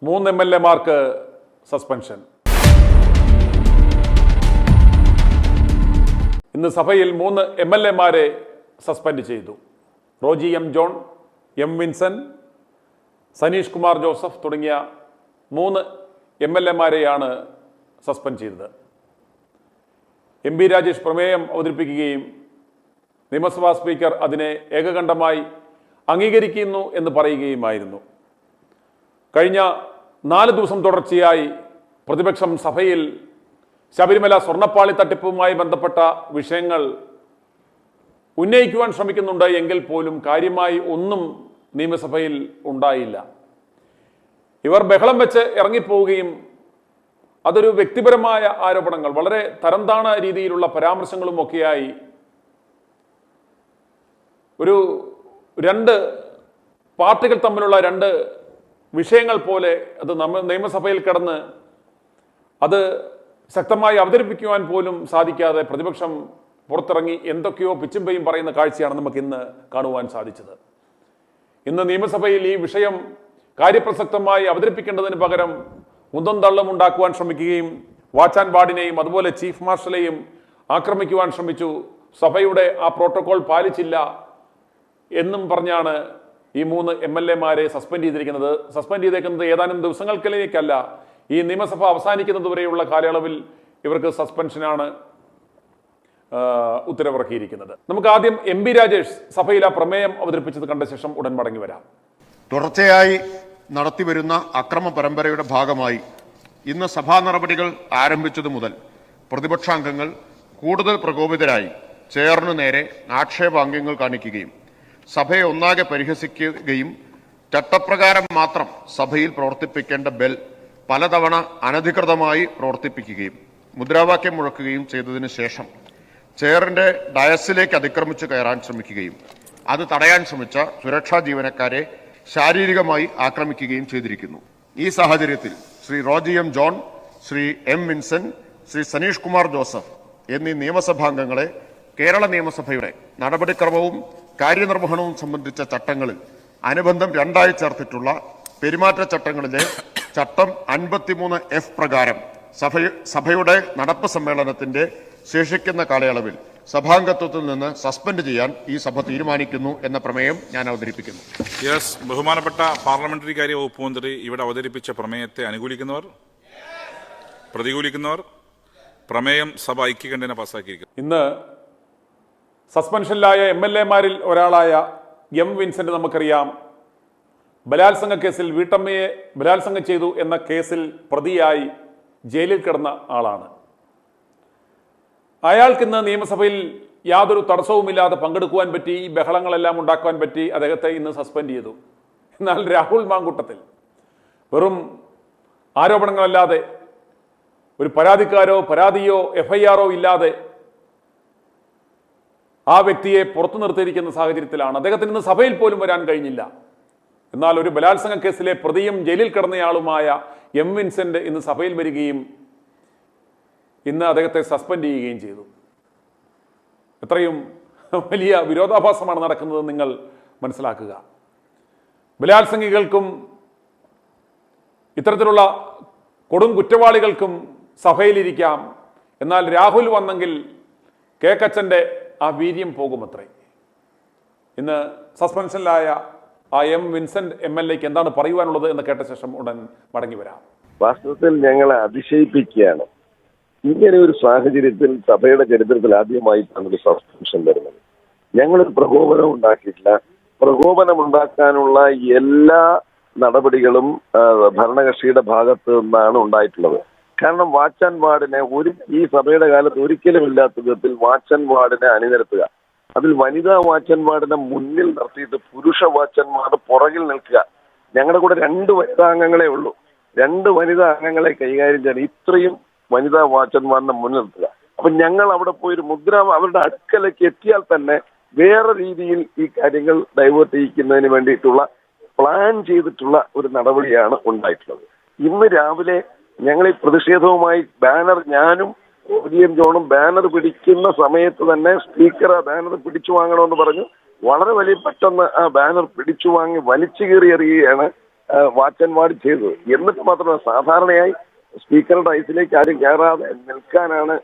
3 MLA-മാർക്ക് suspension. ഇന്ന് സഭയിൽ 3 MLA-മാരെ സസ്പെൻഡ് ചെയ്തു. റോജി എം ജോൺ, എം വിൻസെന്റ്, സനീഷ് കുമാർ ജോസഫ് തുടങ്ങിയ 3 MLA-മാരെയാണ് സസ്പെൻഡ് ചെയ്തത്. MP രാജേഷ് പ്രമേയം അവതരിപ്പിക്കുകയും നിയമസഭാ സ്പീക്കർ അതിനെ ഏകകണ്ഠമായി അംഗീകരിക്കുന്നു എന്ന് പറയുകയുമായിരുന്നു. കഴിഞ്ഞ 4 ദിവസം തുടർച്ചയായി പ്രതിപക്ഷം സഭയിൽ ശബരിമല സ്വർണ്ണപ്പാളി തട്ടിപ്പുമായി ബന്ധപ്പെട്ട വിഷയങ്ങൾ ഉന്നയിക്കുവാൻ ശ്രമിക്കുന്നുണ്ട് എങ്കിൽ പോലും കാര്യമായി ഒന്നും നിയമസഭയിൽ ഉണ്ടായില്ല. ഇവർ ബഹളം വെച്ച് ഇറങ്ങിപ്പോവുകയും അതൊരു വ്യക്തിപരമായ ആരോപണങ്ങൾ, വളരെ തരംതാണ രീതിയിലുള്ള പരാമർശങ്ങളും ഒക്കെയായി ഒരു 2 പാർട്ടികൾ തമ്മിലുള്ള 2 വിഷയങ്ങൾ പോലെ അത് നിയമസഭയിൽ കിടന്ന് അത് ശക്തമായി അവതരിപ്പിക്കുവാൻ പോലും സാധിക്കാതെ പ്രതിപക്ഷം പുറത്തിറങ്ങി എന്തൊക്കെയോ പിച്ചുമ്പയും പറയുന്ന കാഴ്ചയാണ് നമുക്ക് ഇന്ന് കാണുവാൻ സാധിച്ചത്. ഇന്ന് നിയമസഭയിൽ ഈ വിഷയം കാര്യപ്രസക്തമായി അവതരിപ്പിക്കേണ്ടതിന് പകരം ഉന്തം തള്ളും ഉണ്ടാക്കുവാൻ ശ്രമിക്കുകയും വാച്ച് ആൻഡ് വാർഡിനെയും അതുപോലെ ചീഫ് മാർഷലെയും ആക്രമിക്കുവാൻ ശ്രമിച്ചു. സഭയുടെ ആ പ്രോട്ടോകോൾ പാലിച്ചില്ല എന്നും പറഞ്ഞാണ് ഈ 3 MLA-മാരെ സസ്പെൻഡ് ചെയ്തിരിക്കുന്നത്. സസ്പെൻഡ് ചെയ്തേക്കുന്നത് ഏതാനും ദിവസങ്ങൾക്കിലേക്കല്ല, ഈ നിയമസഭ അവസാനിക്കുന്നത് വരെയുള്ള കാലയളവിൽ ഇവർക്ക് സസ്പെൻഷനാണ് ഉത്തരവിറക്കിയിരിക്കുന്നത്. നമുക്ക് ആദ്യം MP രാജേഷ് സഭയിൽ ആ പ്രമേയം അവതരിപ്പിച്ചത് കണ്ട ശേഷം ഉടൻ മടങ്ങി വരാം. തുടർച്ചയായി നടത്തിവരുന്ന അക്രമ പരമ്പരയുടെ ഭാഗമായി ഇന്ന് സഭാ നടപടികൾ ആരംഭിച്ചതു മുതൽ പ്രതിപക്ഷാംഗങ്ങൾ കൂടുതൽ പ്രകോപിതരായി ചെയറിനു നേരെ ആക്ഷേപാംഗ്യങ്ങൾ കാണിക്കുകയും സഭയെ ഒന്നാകെ പരിഹസിക്കുകയും ചട്ടപ്രകാരം മാത്രം സഭയിൽ പ്രവർത്തിപ്പിക്കേണ്ട ബെൽ പലതവണ അനധികൃതമായി പ്രവർത്തിപ്പിക്കുകയും മുദ്രാവാക്യം മുഴക്കുകയും ചെയ്തതിനു ശേഷം ചെയറിന്റെ ഡയസിലേക്ക് അതിക്രമിച്ചു കയറാൻ ശ്രമിക്കുകയും അത് തടയാൻ ശ്രമിച്ച സുരക്ഷാ ജീവനക്കാരെ ശാരീരികമായി ആക്രമിക്കുകയും ചെയ്തിരിക്കുന്നു. ഈ സാഹചര്യത്തിൽ Sri Roji M John, Sri M Vincent, Sri Saneesh Kumar Joseph എന്നീ നിയമസഭാംഗങ്ങളെ കേരള നിയമസഭയുടെ നടപടിക്രമവും കാര്യനിർവഹണവും സംബന്ധിച്ച ചട്ടങ്ങളിൽ അനുബന്ധം 2ആയി ചേർത്തിട്ടുള്ള പെരുമാറ്റച്ചട്ടങ്ങളിലെ ചട്ടം 53F പ്രകാരം സഭയുടെ നടപ്പ് സമ്മേളനത്തിന്റെ ശേഷിക്കുന്ന കാലയളവിൽ സഭാംഗത്വത്തിൽ നിന്ന് സസ്പെൻഡ് ചെയ്യാൻ ഈ സഭ തീരുമാനിക്കുന്നു എന്ന പ്രമേയം ഞാൻ അവതരിപ്പിക്കുന്നു. ബഹുമാനപ്പെട്ട പാർലമെന്ററി കാര്യ വകുപ്പ് മന്ത്രി ഇവിടെ അവതരിപ്പിച്ച പ്രമേയത്തെ അനുകൂലിക്കുന്നവർ, പ്രതികൂലിക്കുന്നവർ? പ്രമേയം സഭ ഐക്യകണ്ഠേന പാസാക്കിയിരിക്കുന്നു. ഇന്ന് സസ്പെൻഷനിലായ MLA-മാരിൽ ഒരാളായ എം വിൻസെന്റ് നമുക്കറിയാം, ബലാത്സംഗ കേസിൽ വീട്ടമ്മയെ ബലാത്സംഗം ചെയ്തു എന്ന കേസിൽ പ്രതിയായി ജയിലിൽ കിടന്ന ആളാണ്. അയാൾക്കിന്ന് നിയമസഭയിൽ യാതൊരു തടസ്സവുമില്ലാതെ പങ്കെടുക്കുവാൻ പറ്റി, ഈ ബഹളങ്ങളെല്ലാം ഉണ്ടാക്കുവാൻ പറ്റി. അദ്ദേഹത്തെ ഇന്ന് സസ്പെൻഡ് ചെയ്തു. എന്നാൽ രാഹുൽ മാങ്കൂട്ടത്തിൽ വെറും ആരോപണങ്ങളല്ലാതെ ഒരു പരാതിക്കാരോ പരാതിയോ FIR-ഓ ഇല്ലാതെ ആ വ്യക്തിയെ പുറത്തു നിർത്തിയിരിക്കുന്ന സാഹചര്യത്തിലാണ്. അദ്ദേഹത്തിന് ഇന്ന് സഭയിൽ പോലും വരാൻ കഴിഞ്ഞില്ല. എന്നാൽ ഒരു ബലാത്സംഗ കേസിലെ പ്രതിയും ജയിലിൽ കിടന്നയാളുമായ എം വിൻസെന്റ് ഇന്ന് സഭയിൽ വരികയും ഇന്ന് അദ്ദേഹത്തെ സസ്പെൻഡ് ചെയ്യുകയും ചെയ്തു. എത്രയും വലിയ വിരോധാഭാസമാണ് നടക്കുന്നത് നിങ്ങൾ മനസ്സിലാക്കുക. ബലാത്സംഗികൾക്കും ഇത്തരത്തിലുള്ള കൊടും കുറ്റവാളികൾക്കും സഭയിലിരിക്കാം. എന്നാൽ രാഹുൽ വന്നെങ്കിൽ കേക്കച്ചന്റെ ആ വീര്യം പോകുമത്രേ. ഇന്ന് സസ്പെൻഷനിലായ ആ എം വിൻസെന്റ് MLA-ക്ക് എന്താണ് പറയുവാനുള്ളത് എന്ന് കേട്ട ശേഷം ഉടൻ മടങ്ങി വരാം. വാസ്തവത്തിൽ ഞങ്ങളെ അതിശയിപ്പിക്കുകയാണ്. ഇങ്ങനെ ഒരു സാഹചര്യത്തിൽ സഭയുടെ ചരിത്രത്തിൽ ആദ്യമായിട്ടാണ് ഒരു സസ്പെൻഷൻ വരുന്നത്. ഞങ്ങളൊരു പ്രകോപനം ഉണ്ടാക്കിയിട്ടില്ല. പ്രകോപനം ഉണ്ടാക്കാനുള്ള എല്ലാ നടപടികളും ഭരണകക്ഷിയുടെ ഭാഗത്ത് നിന്നാണ് ഉണ്ടായിട്ടുള്ളത്. കാരണം വാച്ച് ആൻഡ് വാർഡിനെ ഈ സഭയുടെ കാലത്ത് ഒരിക്കലും ഇല്ലാത്ത വിധത്തിൽ വാച്ച് ആൻഡ് വാർഡിനെ അണിനിരത്തുക, അതിൽ വനിതാ വാച്ച് ആൻഡ് വാർഡിനെ മുന്നിൽ നിർത്തിയിട്ട് പുരുഷ വാച്ച് ആൻഡ് വാർഡ് പുറകിൽ നിൽക്കുക. ഞങ്ങളുടെ കൂടെ 2 വനിതാ അംഗങ്ങളെ ഉള്ളൂ. 2 വനിതാ അംഗങ്ങളെ കൈകാര്യം ചെയ്യാൻ ഇത്രയും വനിതാ വാച്ച് ആൻഡ് വാർഡിനെ മുന്നിൽ നിർത്തുക. അപ്പൊ ഞങ്ങൾ അവിടെ പോയി ഒരു അവരുടെ അടുക്കലേക്ക് എത്തിയാൽ തന്നെ വേറെ രീതിയിൽ ഈ കാര്യങ്ങൾ ഡൈവേർട്ട് ചെയ്യിക്കുന്നതിന് വേണ്ടിയിട്ടുള്ള പ്ലാൻ ചെയ്തിട്ടുള്ള ഒരു നടപടിയാണ് ഉണ്ടായിട്ടുള്ളത്. ഇന്ന് രാവിലെ ഞങ്ങൾ ഈ പ്രതിഷേധവുമായി ബാനർ, ഞാനും റോജി എം ജോണും ബാനർ പിടിക്കുന്ന സമയത്ത് തന്നെ സ്പീക്കർ ആ ബാനർ പിടിച്ചു വാങ്ങണമെന്ന് പറഞ്ഞു. വളരെ വലിയ പെട്ടെന്ന് ആ ബാനർ പിടിച്ചു വാങ്ങി വലിച്ചു കീറി എറിയുകയാണ് വാച്ചന്മാർ ചെയ്തത്. എന്നിട്ട് മാത്രമല്ല, സാധാരണയായി സ്പീക്കറുടെ ഐസിലേക്ക് ആരും കയറാതെ നിൽക്കാനാണ്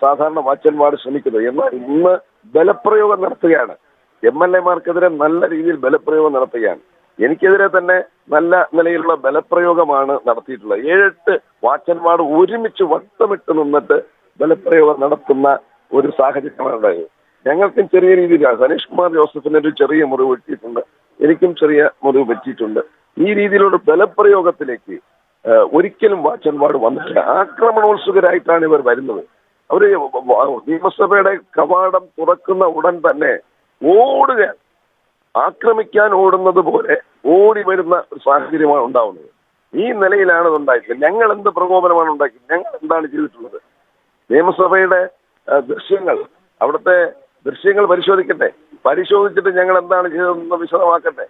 സാധാരണ വാച്ചന്മാർ ശ്രമിക്കുന്നത്. എന്നാൽ ഇന്ന് ബലപ്രയോഗം നടത്തുകയാണ്. MLA-മാർക്കെതിരെ നല്ല രീതിയിൽ ബലപ്രയോഗം നടത്തുകയാണ്. എനിക്കെതിരെ തന്നെ നല്ല നിലയിലുള്ള ബലപ്രയോഗമാണ് നടത്തിയിട്ടുള്ളത്. 7-8 വാച്ചന്മാർ ഒരുമിച്ച് വട്ടമിട്ട് നിന്നിട്ട് ബലപ്രയോഗം നടത്തുന്ന ഒരു സാഹചര്യമാണ് ഉണ്ടായത്. ഞങ്ങൾക്കും ചെറിയ രീതിയിലാണ്. സനീഷ് കുമാർ ജോസഫിന് ഒരു ചെറിയ മുറിവ് പറ്റിയിട്ടുണ്ട്, എനിക്കും ചെറിയ മുറിവ് പറ്റിയിട്ടുണ്ട്. ഈ രീതിയിലുള്ള ബലപ്രയോഗത്തിലേക്ക് ഒരിക്കലും വാച്ചന്മാർ വന്നിട്ടില്ല. ആക്രമണോത്സുകരായിട്ടാണ് ഇവർ വരുന്നത്. അവര് നിയമസഭയുടെ കവാടം തുറക്കുന്ന ഉടൻ തന്നെ ഓടുക, ആക്രമിക്കാൻ ഓടുന്നത് പോലെ ഓടി വരുന്ന ഒരു സാഹചര്യമാണ് ഉണ്ടാവുന്നത്. ഈ നിലയിലാണ് ഉണ്ടായിട്ടുള്ളത്. ഞങ്ങൾ എന്ത് പ്രകോപനമാണ് ഉണ്ടാക്കിയത്? ഞങ്ങൾ എന്താണ് ചെയ്തിട്ടുള്ളത്? നിയമസഭയുടെ ദൃശ്യങ്ങൾ, അവിടുത്തെ ദൃശ്യങ്ങൾ പരിശോധിക്കട്ടെ. പരിശോധിച്ചിട്ട് ഞങ്ങൾ എന്താണ് ചെയ്തതെന്ന് വിശദമാക്കട്ടെ.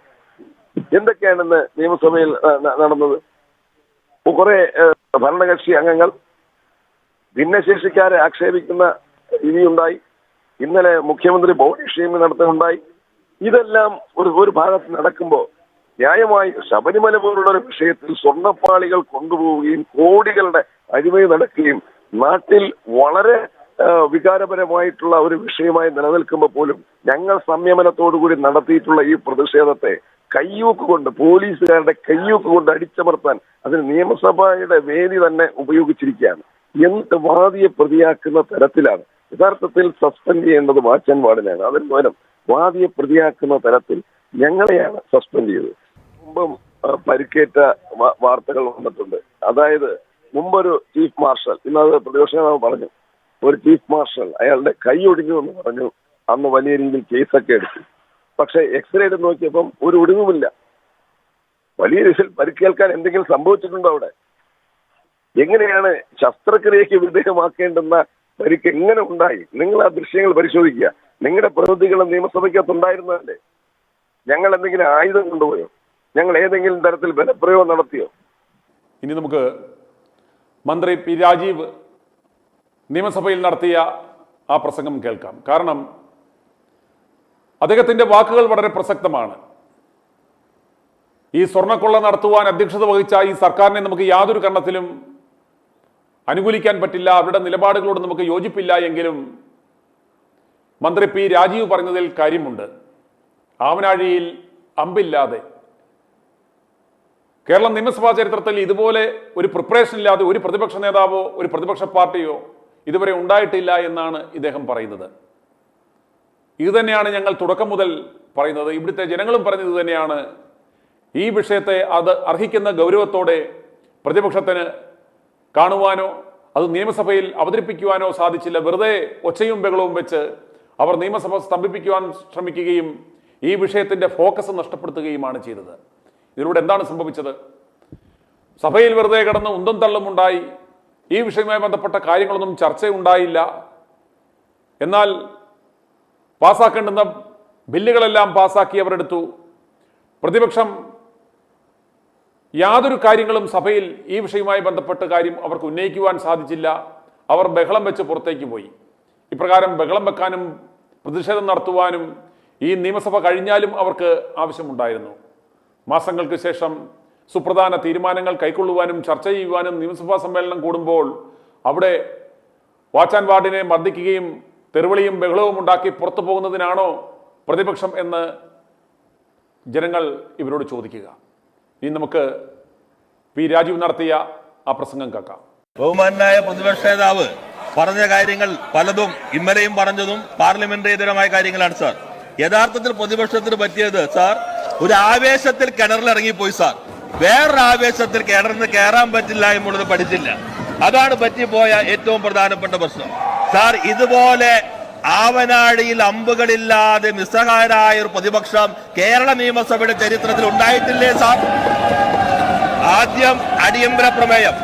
എന്തൊക്കെയാണ് ഇന്ന് നിയമസഭയിൽ നടന്നത്? കുറെ ഭരണകക്ഷി അംഗങ്ങൾ ഭിന്നശേഷിക്കാരെ ആക്ഷേപിക്കുന്ന രീതിയുണ്ടായി. ഇന്നലെ മുഖ്യമന്ത്രി ബോഡി ഷെയ്മിംഗ് നടത്തുകയുണ്ടായി. ഇതെല്ലാം ഒരു ഭാഗത്ത് നടക്കുമ്പോൾ ന്യായമായി ശബരിമല പോലുള്ള ഒരു വിഷയത്തിൽ സ്വർണ്ണപ്പാളികൾ കൊണ്ടുപോവുകയും കോടികളുടെ അഴിമതി നടക്കുകയും നാട്ടിൽ വളരെ വികാരപരമായിട്ടുള്ള ഒരു വിഷയമായി നിലനിൽക്കുമ്പോൾ പോലും ഞങ്ങൾ സംയമനത്തോടുകൂടി നടത്തിയിട്ടുള്ള ഈ പ്രതിഷേധത്തെ കയ്യൂക്ക് കൊണ്ട്, പോലീസുകാരുടെ കയ്യൂക്ക് കൊണ്ട് അടിച്ചമർത്താൻ അതിന് നിയമസഭയുടെ വേദി തന്നെ ഉപയോഗിച്ചിരിക്കുകയാണ്. എന്നിട്ട് വാദിയെ പ്രതിയാക്കുന്ന തരത്തിലാണ്. യഥാർത്ഥത്തിൽ സസ്പെൻഡ് ചെയ്യേണ്ടത് വാച്ചന്മാടിനെയാണ്. അതിന് പകരം വാദിയെ പ്രതിയാക്കുന്ന തരത്തിൽ ഞങ്ങളെയാണ് സസ്പെൻഡ് ചെയ്തത്. മുമ്പും പരിക്കേറ്റ വാർത്തകൾ വന്നിട്ടുണ്ട്. അതായത് മുമ്പൊരു ചീഫ് മാർഷൽ, ഇന്നത് പ്രതിപക്ഷ നേതാവ് പറഞ്ഞു, ഒരു ചീഫ് മാർഷൽ അയാളുടെ കൈ ഒടിഞ്ഞു എന്ന് പറഞ്ഞു. അന്ന് വലിയ രീതിയിൽ കേസൊക്കെ എടുത്തു. പക്ഷെ എക്സ്റേ എടുത്ത് നോക്കിയപ്പം ഒരു ഒടിവുമില്ല. വലിയ രീതിയിൽ പരിക്കേൽക്കാൻ എന്തെങ്കിലും സംഭവിച്ചിട്ടുണ്ടോ അവിടെ? എങ്ങനെയാണ് ശസ്ത്രക്രിയയ്ക്ക് വിധേയമാക്കേണ്ടുന്ന പരിക്ക് എങ്ങനെ ഉണ്ടായി? നിങ്ങൾ ആ ദൃശ്യങ്ങൾ പരിശോധിക്കുക. നിങ്ങളുടെ പ്രതിനിധികൾ നിയമസഭയ്ക്കകത്തുണ്ടായിരുന്നതല്ലേ? ഞങ്ങൾ എന്തെങ്കിലും ആയുധം കൊണ്ടുപോയോ? ഞങ്ങൾ ഏതെങ്കിലും തരത്തിൽ ബലപ്രയോഗം നടത്തിയോ? ഇനി നമുക്ക് മന്ത്രി പി രാജീവ് നിയമസഭയിൽ നടത്തിയ ആ പ്രസംഗം കേൾക്കാം. കാരണം അദ്ദേഹത്തിൻ്റെ വാക്കുകൾ വളരെ പ്രസക്തമാണ്. ഈ സ്വർണ്ണക്കൊള്ള നടത്തുവാൻ അധ്യക്ഷത വഹിച്ച ഈ സർക്കാരിനെ നമുക്ക് യാതൊരു കാരണത്തിലും അനുകൂലിക്കാൻ പറ്റില്ല. അവരുടെ നിലപാടുകളോട് നമുക്ക് യോജിപ്പില്ല എങ്കിലും മന്ത്രി പി രാജീവ് പറഞ്ഞതിൽ കാര്യമുണ്ട്. ആവനാഴിയിൽ അമ്പില്ലാതെ കേരള നിയമസഭാ ചരിത്രത്തിൽ ഇതുപോലെ ഒരു പ്രിപ്പറേഷൻ ഇല്ലാതെ ഒരു പ്രതിപക്ഷ നേതാവോ ഒരു പ്രതിപക്ഷ പാർട്ടിയോ ഇതുവരെ ഉണ്ടായിട്ടില്ല എന്നാണ് ഇദ്ദേഹം പറയുന്നത്. ഇതുതന്നെയാണ് ഞങ്ങൾ തുടക്കം മുതൽ പറയുന്നത്. ഇവിടുത്തെ ജനങ്ങളും പറഞ്ഞത് തന്നെയാണ്. ഈ വിഷയത്തെ അത് അർഹിക്കുന്ന ഗൗരവത്തോടെ പ്രതിപക്ഷത്തിന് കാണുവാനോ അത് നിയമസഭയിൽ അവതരിപ്പിക്കുവാനോ സാധിച്ചില്ല. വെറുതെ ഒച്ചയും ബഹളവും വെച്ച് അവർ നിയമസഭ സ്തംഭിപ്പിക്കുവാൻ ശ്രമിക്കുകയും ഈ വിഷയത്തിൻ്റെ ഫോക്കസ് നഷ്ടപ്പെടുത്തുകയുമാണ് ചെയ്തത്. ഇതിലൂടെ എന്താണ് സംഭവിച്ചത്? സഭയിൽ വെറുതെ കിടന്ന് ഉന്തും തള്ളും ഉണ്ടായി. ഈ വിഷയവുമായി ബന്ധപ്പെട്ട കാര്യങ്ങളൊന്നും ചർച്ചയുണ്ടായില്ല. എന്നാൽ പാസ്സാക്കേണ്ടുന്ന ബില്ലുകളെല്ലാം പാസ്സാക്കി അവരെടുത്തു. പ്രതിപക്ഷം യാതൊരു കാര്യങ്ങളും സഭയിൽ ഈ വിഷയവുമായി ബന്ധപ്പെട്ട കാര്യം അവർക്ക് ഉന്നയിക്കുവാൻ സാധിച്ചില്ല. അവർ ബഹളം വെച്ച് പുറത്തേക്ക് പോയി. ഇപ്രകാരം ബഹളം വെക്കാനും പ്രതിഷേധം നടത്തുവാനും ഈ നിയമസഭ കഴിഞ്ഞാലും അവർക്ക് ആവശ്യമുണ്ടായിരുന്നു. മാസങ്ങൾക്ക് ശേഷം സുപ്രധാന തീരുമാനങ്ങൾ കൈക്കൊള്ളുവാനും ചർച്ച ചെയ്യുവാനും നിയമസഭാ സമ്മേളനം കൂടുമ്പോൾ അവിടെ വാച്ച് ആൻഡ് വാർഡിനെ മർദ്ദിക്കുകയും തെരുവിളിയും ബഹളവും ഉണ്ടാക്കി പുറത്തു പോകുന്നതിനാണോ പ്രതിപക്ഷം എന്ന് ജനങ്ങൾ ഇവരോട് ചോദിക്കുക. ഇനി നമുക്ക് പി രാജീവ് നടത്തിയ ആ പ്രസംഗം കേൾക്കാം. ബഹുമാനായ പ്രതിപക്ഷ നേതാവ് പറഞ്ഞ കാര്യങ്ങൾ പലതും ഇന്നലെയും പറഞ്ഞതും പാർലമെന്ററിതരമായ കാര്യങ്ങളാണ് സാർ. യഥാർത്ഥത്തിൽ പ്രതിപക്ഷത്തിന് പറ്റിയത് സാർ ഒരു ആവേശത്തിൽ കിണറിലിറങ്ങിപ്പോയി സാർ. വേറൊരു ആവേശത്തിൽ കിണറിന് കയറാൻ പറ്റില്ല എന്നുള്ളത് പഠിച്ചില്ല. അതാണ് പറ്റിപ്പോയ ഏറ്റവും പ്രധാനപ്പെട്ട പ്രശ്നം സാർ. ഇതുപോലെ ആവനാഴിയിൽ അമ്പുകളില്ലാതെ നിസ്സഹായരായ ഒരു പ്രതിപക്ഷം കേരള നിയമസഭയുടെ ചരിത്രത്തിൽ ഉണ്ടായിട്ടില്ലേ സാർ? ആദ്യം അടിയന്തര പ്രമേയം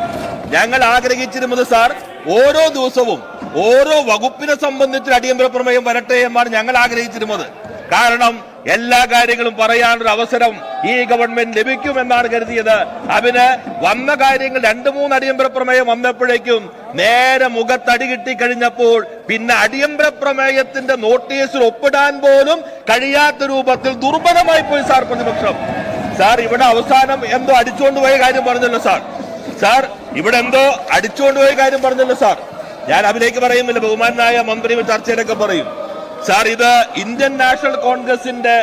ഞങ്ങൾ ആഗ്രഹിച്ചിരുന്നത് സാർ, ഓരോ ദിവസവും ഓരോ വകുപ്പിനെ സംബന്ധിച്ച് അടിയന്തര പ്രമേയം വരട്ടെ എന്നാണ് ഞങ്ങൾ ആഗ്രഹിച്ചിരുന്നത്. കാരണം എല്ലാ കാര്യങ്ങളും പറയാനൊരു അവസരം ഈ ഗവൺമെന്റ് ലഭിക്കുമെന്നാണ് കരുതിയത്. അതിന് വന്ന കാര്യങ്ങൾ 2-3 അടിയന്തര പ്രമേയം വന്നപ്പോഴേക്കും നേരെ മുഖത്തടി കിട്ടി കഴിഞ്ഞപ്പോൾ പിന്നെ അടിയന്തര പ്രമേയത്തിന്റെ നോട്ടീസിൽ ഒപ്പിടാൻ പോലും കഴിയാത്ത രൂപത്തിൽ ദുർബലമായി പോയി സാർ പ്രതിപക്ഷം. സാർ ഇവിടെ അവസാനം എന്തോ അടിച്ചുകൊണ്ട് പോയ കാര്യം പറഞ്ഞല്ലോ സാർ. സാർ ഇവിടെ എന്തോ അടിച്ചുകൊണ്ട് പോയ കാര്യം പറഞ്ഞല്ലോ സാർ. ഞാൻ അതിലേക്ക് പറയുന്നില്ല, ബഹുമാനായ മന്ത്രി ചർച്ചയിലൊക്കെ പറയും. സാർ ഇത് ഇന്ത്യൻ നാഷണൽ കോൺഗ്രസിന്റെ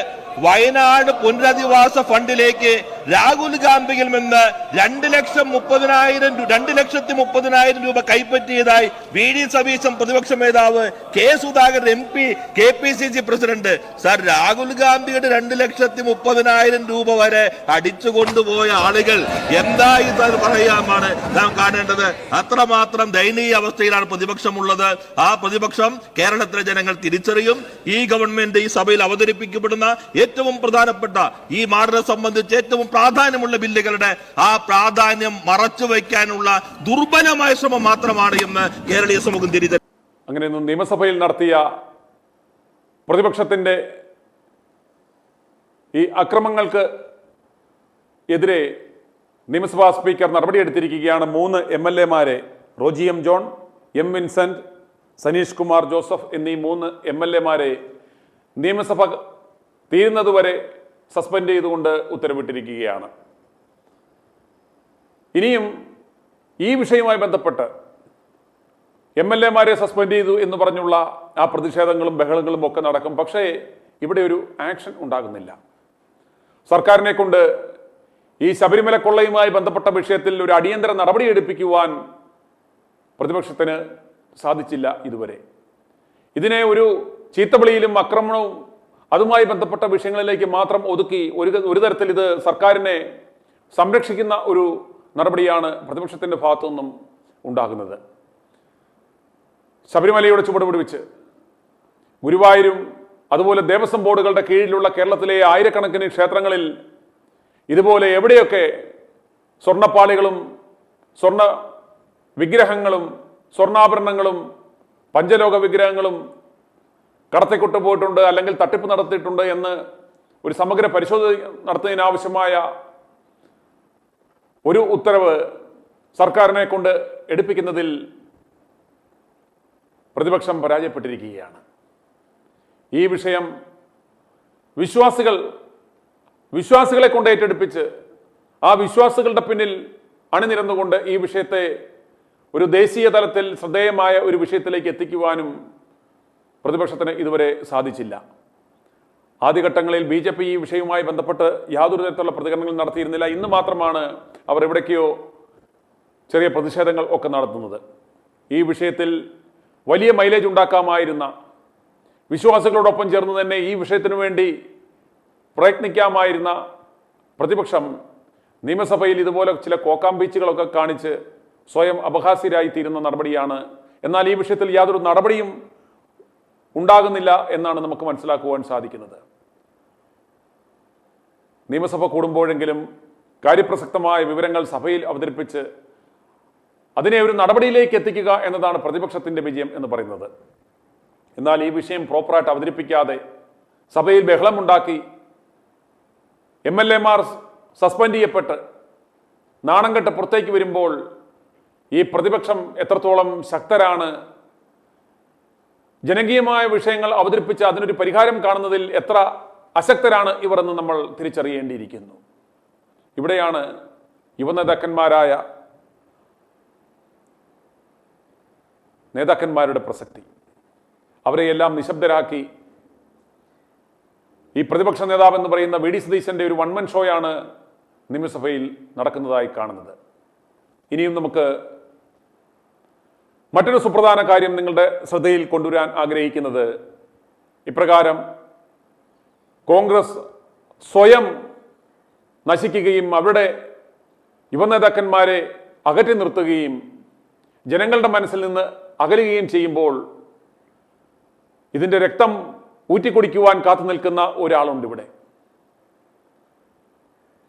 വയനാട് പുനരധിവാസ ഫണ്ടിലേക്ക് രാഹുൽ ഗാന്ധിയിൽ നിന്ന് 2,30,000 രൂപ കൈപ്പറ്റിയതായി വി ഡി സതീശൻ പ്രതിപക്ഷ നേതാവ്, K Sudhakaran MP, KPCC president. Sir Rahul ഗാന്ധിയുടെ 2,30,000 രൂപ വരെ അടിച്ചു കൊണ്ടുപോയ ആളുകൾ എന്തായി പറയാമാണ് നാം കാണേണ്ടത്. അത്രമാത്രം ദയനീയ അവസ്ഥയിലാണ് പ്രതിപക്ഷമുള്ളത്. ആ പ്രതിപക്ഷം കേരളത്തിലെ ജനങ്ങൾ തിരിച്ചറിയും. ഈ ഗവൺമെന്റ് ഈ സഭയിൽ അവതരിപ്പിക്കപ്പെടുന്ന ഏറ്റവും പ്രധാനപ്പെട്ട ഈ മാർഗത്തെ സംബന്ധിച്ച് ഏറ്റവും പ്രാധാന്യമുള്ള ബില്ലുകളുടെ ആ പ്രാധാന്യം മറച്ചുവെക്കാനുള്ള ദുർബലമായ ശ്രമം മാത്രമാണ് എന്ന് കേരളീയ സമൂഹം തിരിച്ചറിയും. അങ്ങനെ നിയമസഭയിൽ നടത്തിയ പ്രതിപക്ഷത്തിന്റെ ഈ അക്രമങ്ങൾക്ക് എതിരെ നിയമസഭാ സ്പീക്കർ നടപടിയെടുത്തിരിക്കുകയാണ്. 3 MLA-മാരെ, Roji M John, M Vincent, Saneesh Kumar Joseph എന്നീ 3 MLA-മാരെ നിയമസഭ തീരുന്നതുവരെ സസ്പെൻഡ് ചെയ്തുകൊണ്ട് ഉത്തരവിട്ടിരിക്കുകയാണ്. ഇനിയും ഈ വിഷയവുമായി ബന്ധപ്പെട്ട് MLA-മാരെ സസ്പെൻഡ് ചെയ്തു എന്ന് പറഞ്ഞുള്ള ആ പ്രതിഷേധങ്ങളും ബഹളങ്ങളും ഒക്കെ നടക്കും. പക്ഷേ ഇവിടെ ഒരു ആക്ഷൻ ഉണ്ടാകുന്നില്ല. സർക്കാരിനെ കൊണ്ട് ഈ ശബരിമല കൊള്ളയുമായി ബന്ധപ്പെട്ട വിഷയത്തിൽ ഒരു അടിയന്തര നടപടി എടുപ്പിക്കുവാൻ പ്രതിപക്ഷത്തിന് സാധിച്ചില്ല ഇതുവരെ. ഇതിനെ ഒരു ചീത്തവിളിയിലും ആക്രമണവും അതുമായി ബന്ധപ്പെട്ട വിഷയങ്ങളിലേക്ക് മാത്രം ഒതുക്കി ഒരു തരത്തിൽ ഇത് സർക്കാരിനെ സംരക്ഷിക്കുന്ന ഒരു നടപടിയാണ് പ്രതിപക്ഷത്തിന്റെ ഭാഗത്തു നിന്നും ഉണ്ടാകുന്നത്. ശബരിമലയുടെ ചുവട് പിടിപ്പിച്ച് ഗുരുവായൂരും അതുപോലെ ദേവസ്വം ബോർഡുകളുടെ കീഴിലുള്ള കേരളത്തിലെ ആയിരക്കണക്കിന് ക്ഷേത്രങ്ങളിൽ ഇതുപോലെ എവിടെയൊക്കെ സ്വർണ്ണപ്പാളികളും സ്വർണ്ണ വിഗ്രഹങ്ങളും സ്വർണ്ണാഭരണങ്ങളും പഞ്ചലോക വിഗ്രഹങ്ങളും കടത്തിക്കൊണ്ടു പോയിട്ടുണ്ട് അല്ലെങ്കിൽ തട്ടിപ്പ് നടത്തിയിട്ടുണ്ട് എന്ന് ഒരു സമഗ്ര പരിശോധന നടത്തുന്നതിനാവശ്യമായ ഒരു ഉത്തരവ് സർക്കാരിനെ കൊണ്ട് എടുപ്പിക്കുന്നതിൽ പ്രതിപക്ഷം പരാജയപ്പെട്ടിരിക്കുകയാണ്. ഈ വിഷയം വിശ്വാസികളെ കൊണ്ട് ഏറ്റെടുപ്പിച്ച് ആ വിശ്വാസികളുടെ പിന്നിൽ അണിനിരന്നുകൊണ്ട് ഈ വിഷയത്തെ ഒരു ദേശീയ തലത്തിൽ ശ്രദ്ധേയമായ ഒരു വിഷയത്തിലേക്ക് എത്തിക്കുവാനും പ്രതിപക്ഷത്തിന് ഇതുവരെ സാധിച്ചില്ല. ആദ്യഘട്ടങ്ങളിൽ BJP ഈ വിഷയവുമായി ബന്ധപ്പെട്ട് യാതൊരു തരത്തിലുള്ള പ്രതികരണങ്ങൾ നടത്തിയിരുന്നില്ല. ഇന്ന് മാത്രമാണ് അവർ എവിടേക്കോ ചെറിയ പ്രതിഷേധങ്ങൾ ഒക്കെ നടത്തുന്നത്. ഈ വിഷയത്തിൽ വലിയ മൈലേജ് ഉണ്ടാക്കാമായിരുന്ന, വിശ്വാസികളോടൊപ്പം ചേർന്ന് തന്നെ ഈ വിഷയത്തിനു വേണ്ടി പ്രയത്നിക്കാമായിരുന്ന പ്രതിപക്ഷം നിയമസഭയിൽ ഇതുപോലെ ചില കോക്കാമ്പീച്ചുകളൊക്കെ കാണിച്ച് സ്വയം അപഹാസ്യരായി തീരുന്ന നടപടിയാണ്. എന്നാൽ ഈ വിഷയത്തിൽ യാതൊരു നടപടിയും ഉണ്ടാകുന്നില്ല എന്നാണ് നമുക്ക് മനസ്സിലാക്കുവാൻ സാധിക്കുന്നത്. നിയമസഭ കൂടുമ്പോഴെങ്കിലും കാര്യപ്രസക്തമായ വിവരങ്ങൾ സഭയിൽ അവതരിപ്പിച്ച് അതിനെ ഒരു നടപടിയിലേക്ക് എത്തിക്കുക എന്നതാണ് പ്രതിപക്ഷത്തിന്റെ വിജയം എന്ന് പറയുന്നത്. എന്നാൽ ഈ വിഷയം പ്രോപ്പറായിട്ട് അവതരിപ്പിക്കാതെ സഭയിൽ ബഹളമുണ്ടാക്കി MLA-മാർ സസ്പെൻഡ് ചെയ്യപ്പെട്ട് നാണം കെട്ട് പുറത്തേക്ക് വരുമ്പോൾ ഈ പ്രതിപക്ഷം എത്രത്തോളം ശക്തരാണ്, ജനകീയമായ വിഷയങ്ങൾ അവതരിപ്പിച്ച് അതിനൊരു പരിഹാരം കാണുന്നതിൽ എത്ര അശക്തരാണ് ഇവർ എന്ന് നമ്മൾ തിരിച്ചറിയേണ്ടിയിരിക്കുന്നു. ഇവിടെയാണ് യുവനേതാക്കന്മാരായ നേതാക്കന്മാരുടെ പ്രസക്തി. അവരെയെല്ലാം നിശബ്ദരാക്കി ഈ പ്രതിപക്ഷ നേതാവ് എന്ന് പറയുന്ന വി ഡി സതീശന്റെ ഒരു വൺമൻ ഷോയാണ് നിയമസഭയിൽ നടക്കുന്നതായി കാണുന്നത്. ഇനിയും നമുക്ക് മറ്റൊരു സുപ്രധാന കാര്യം നിങ്ങളുടെ ശ്രദ്ധയിൽ കൊണ്ടുവരാൻ ആഗ്രഹിക്കുന്നത്, ഇപ്രകാരം കോൺഗ്രസ് സ്വയം നശിക്കുകയും അവരുടെ യുവനേതാക്കന്മാരെ അകറ്റി നിർത്തുകയും ജനങ്ങളുടെ മനസ്സിൽ നിന്ന് അകലുകയും ചെയ്യുമ്പോൾ ഇതിൻ്റെ രക്തം ഊറ്റിക്കുടിക്കുവാൻ കാത്തു നിൽക്കുന്ന ഒരാളുണ്ട് ഇവിടെ.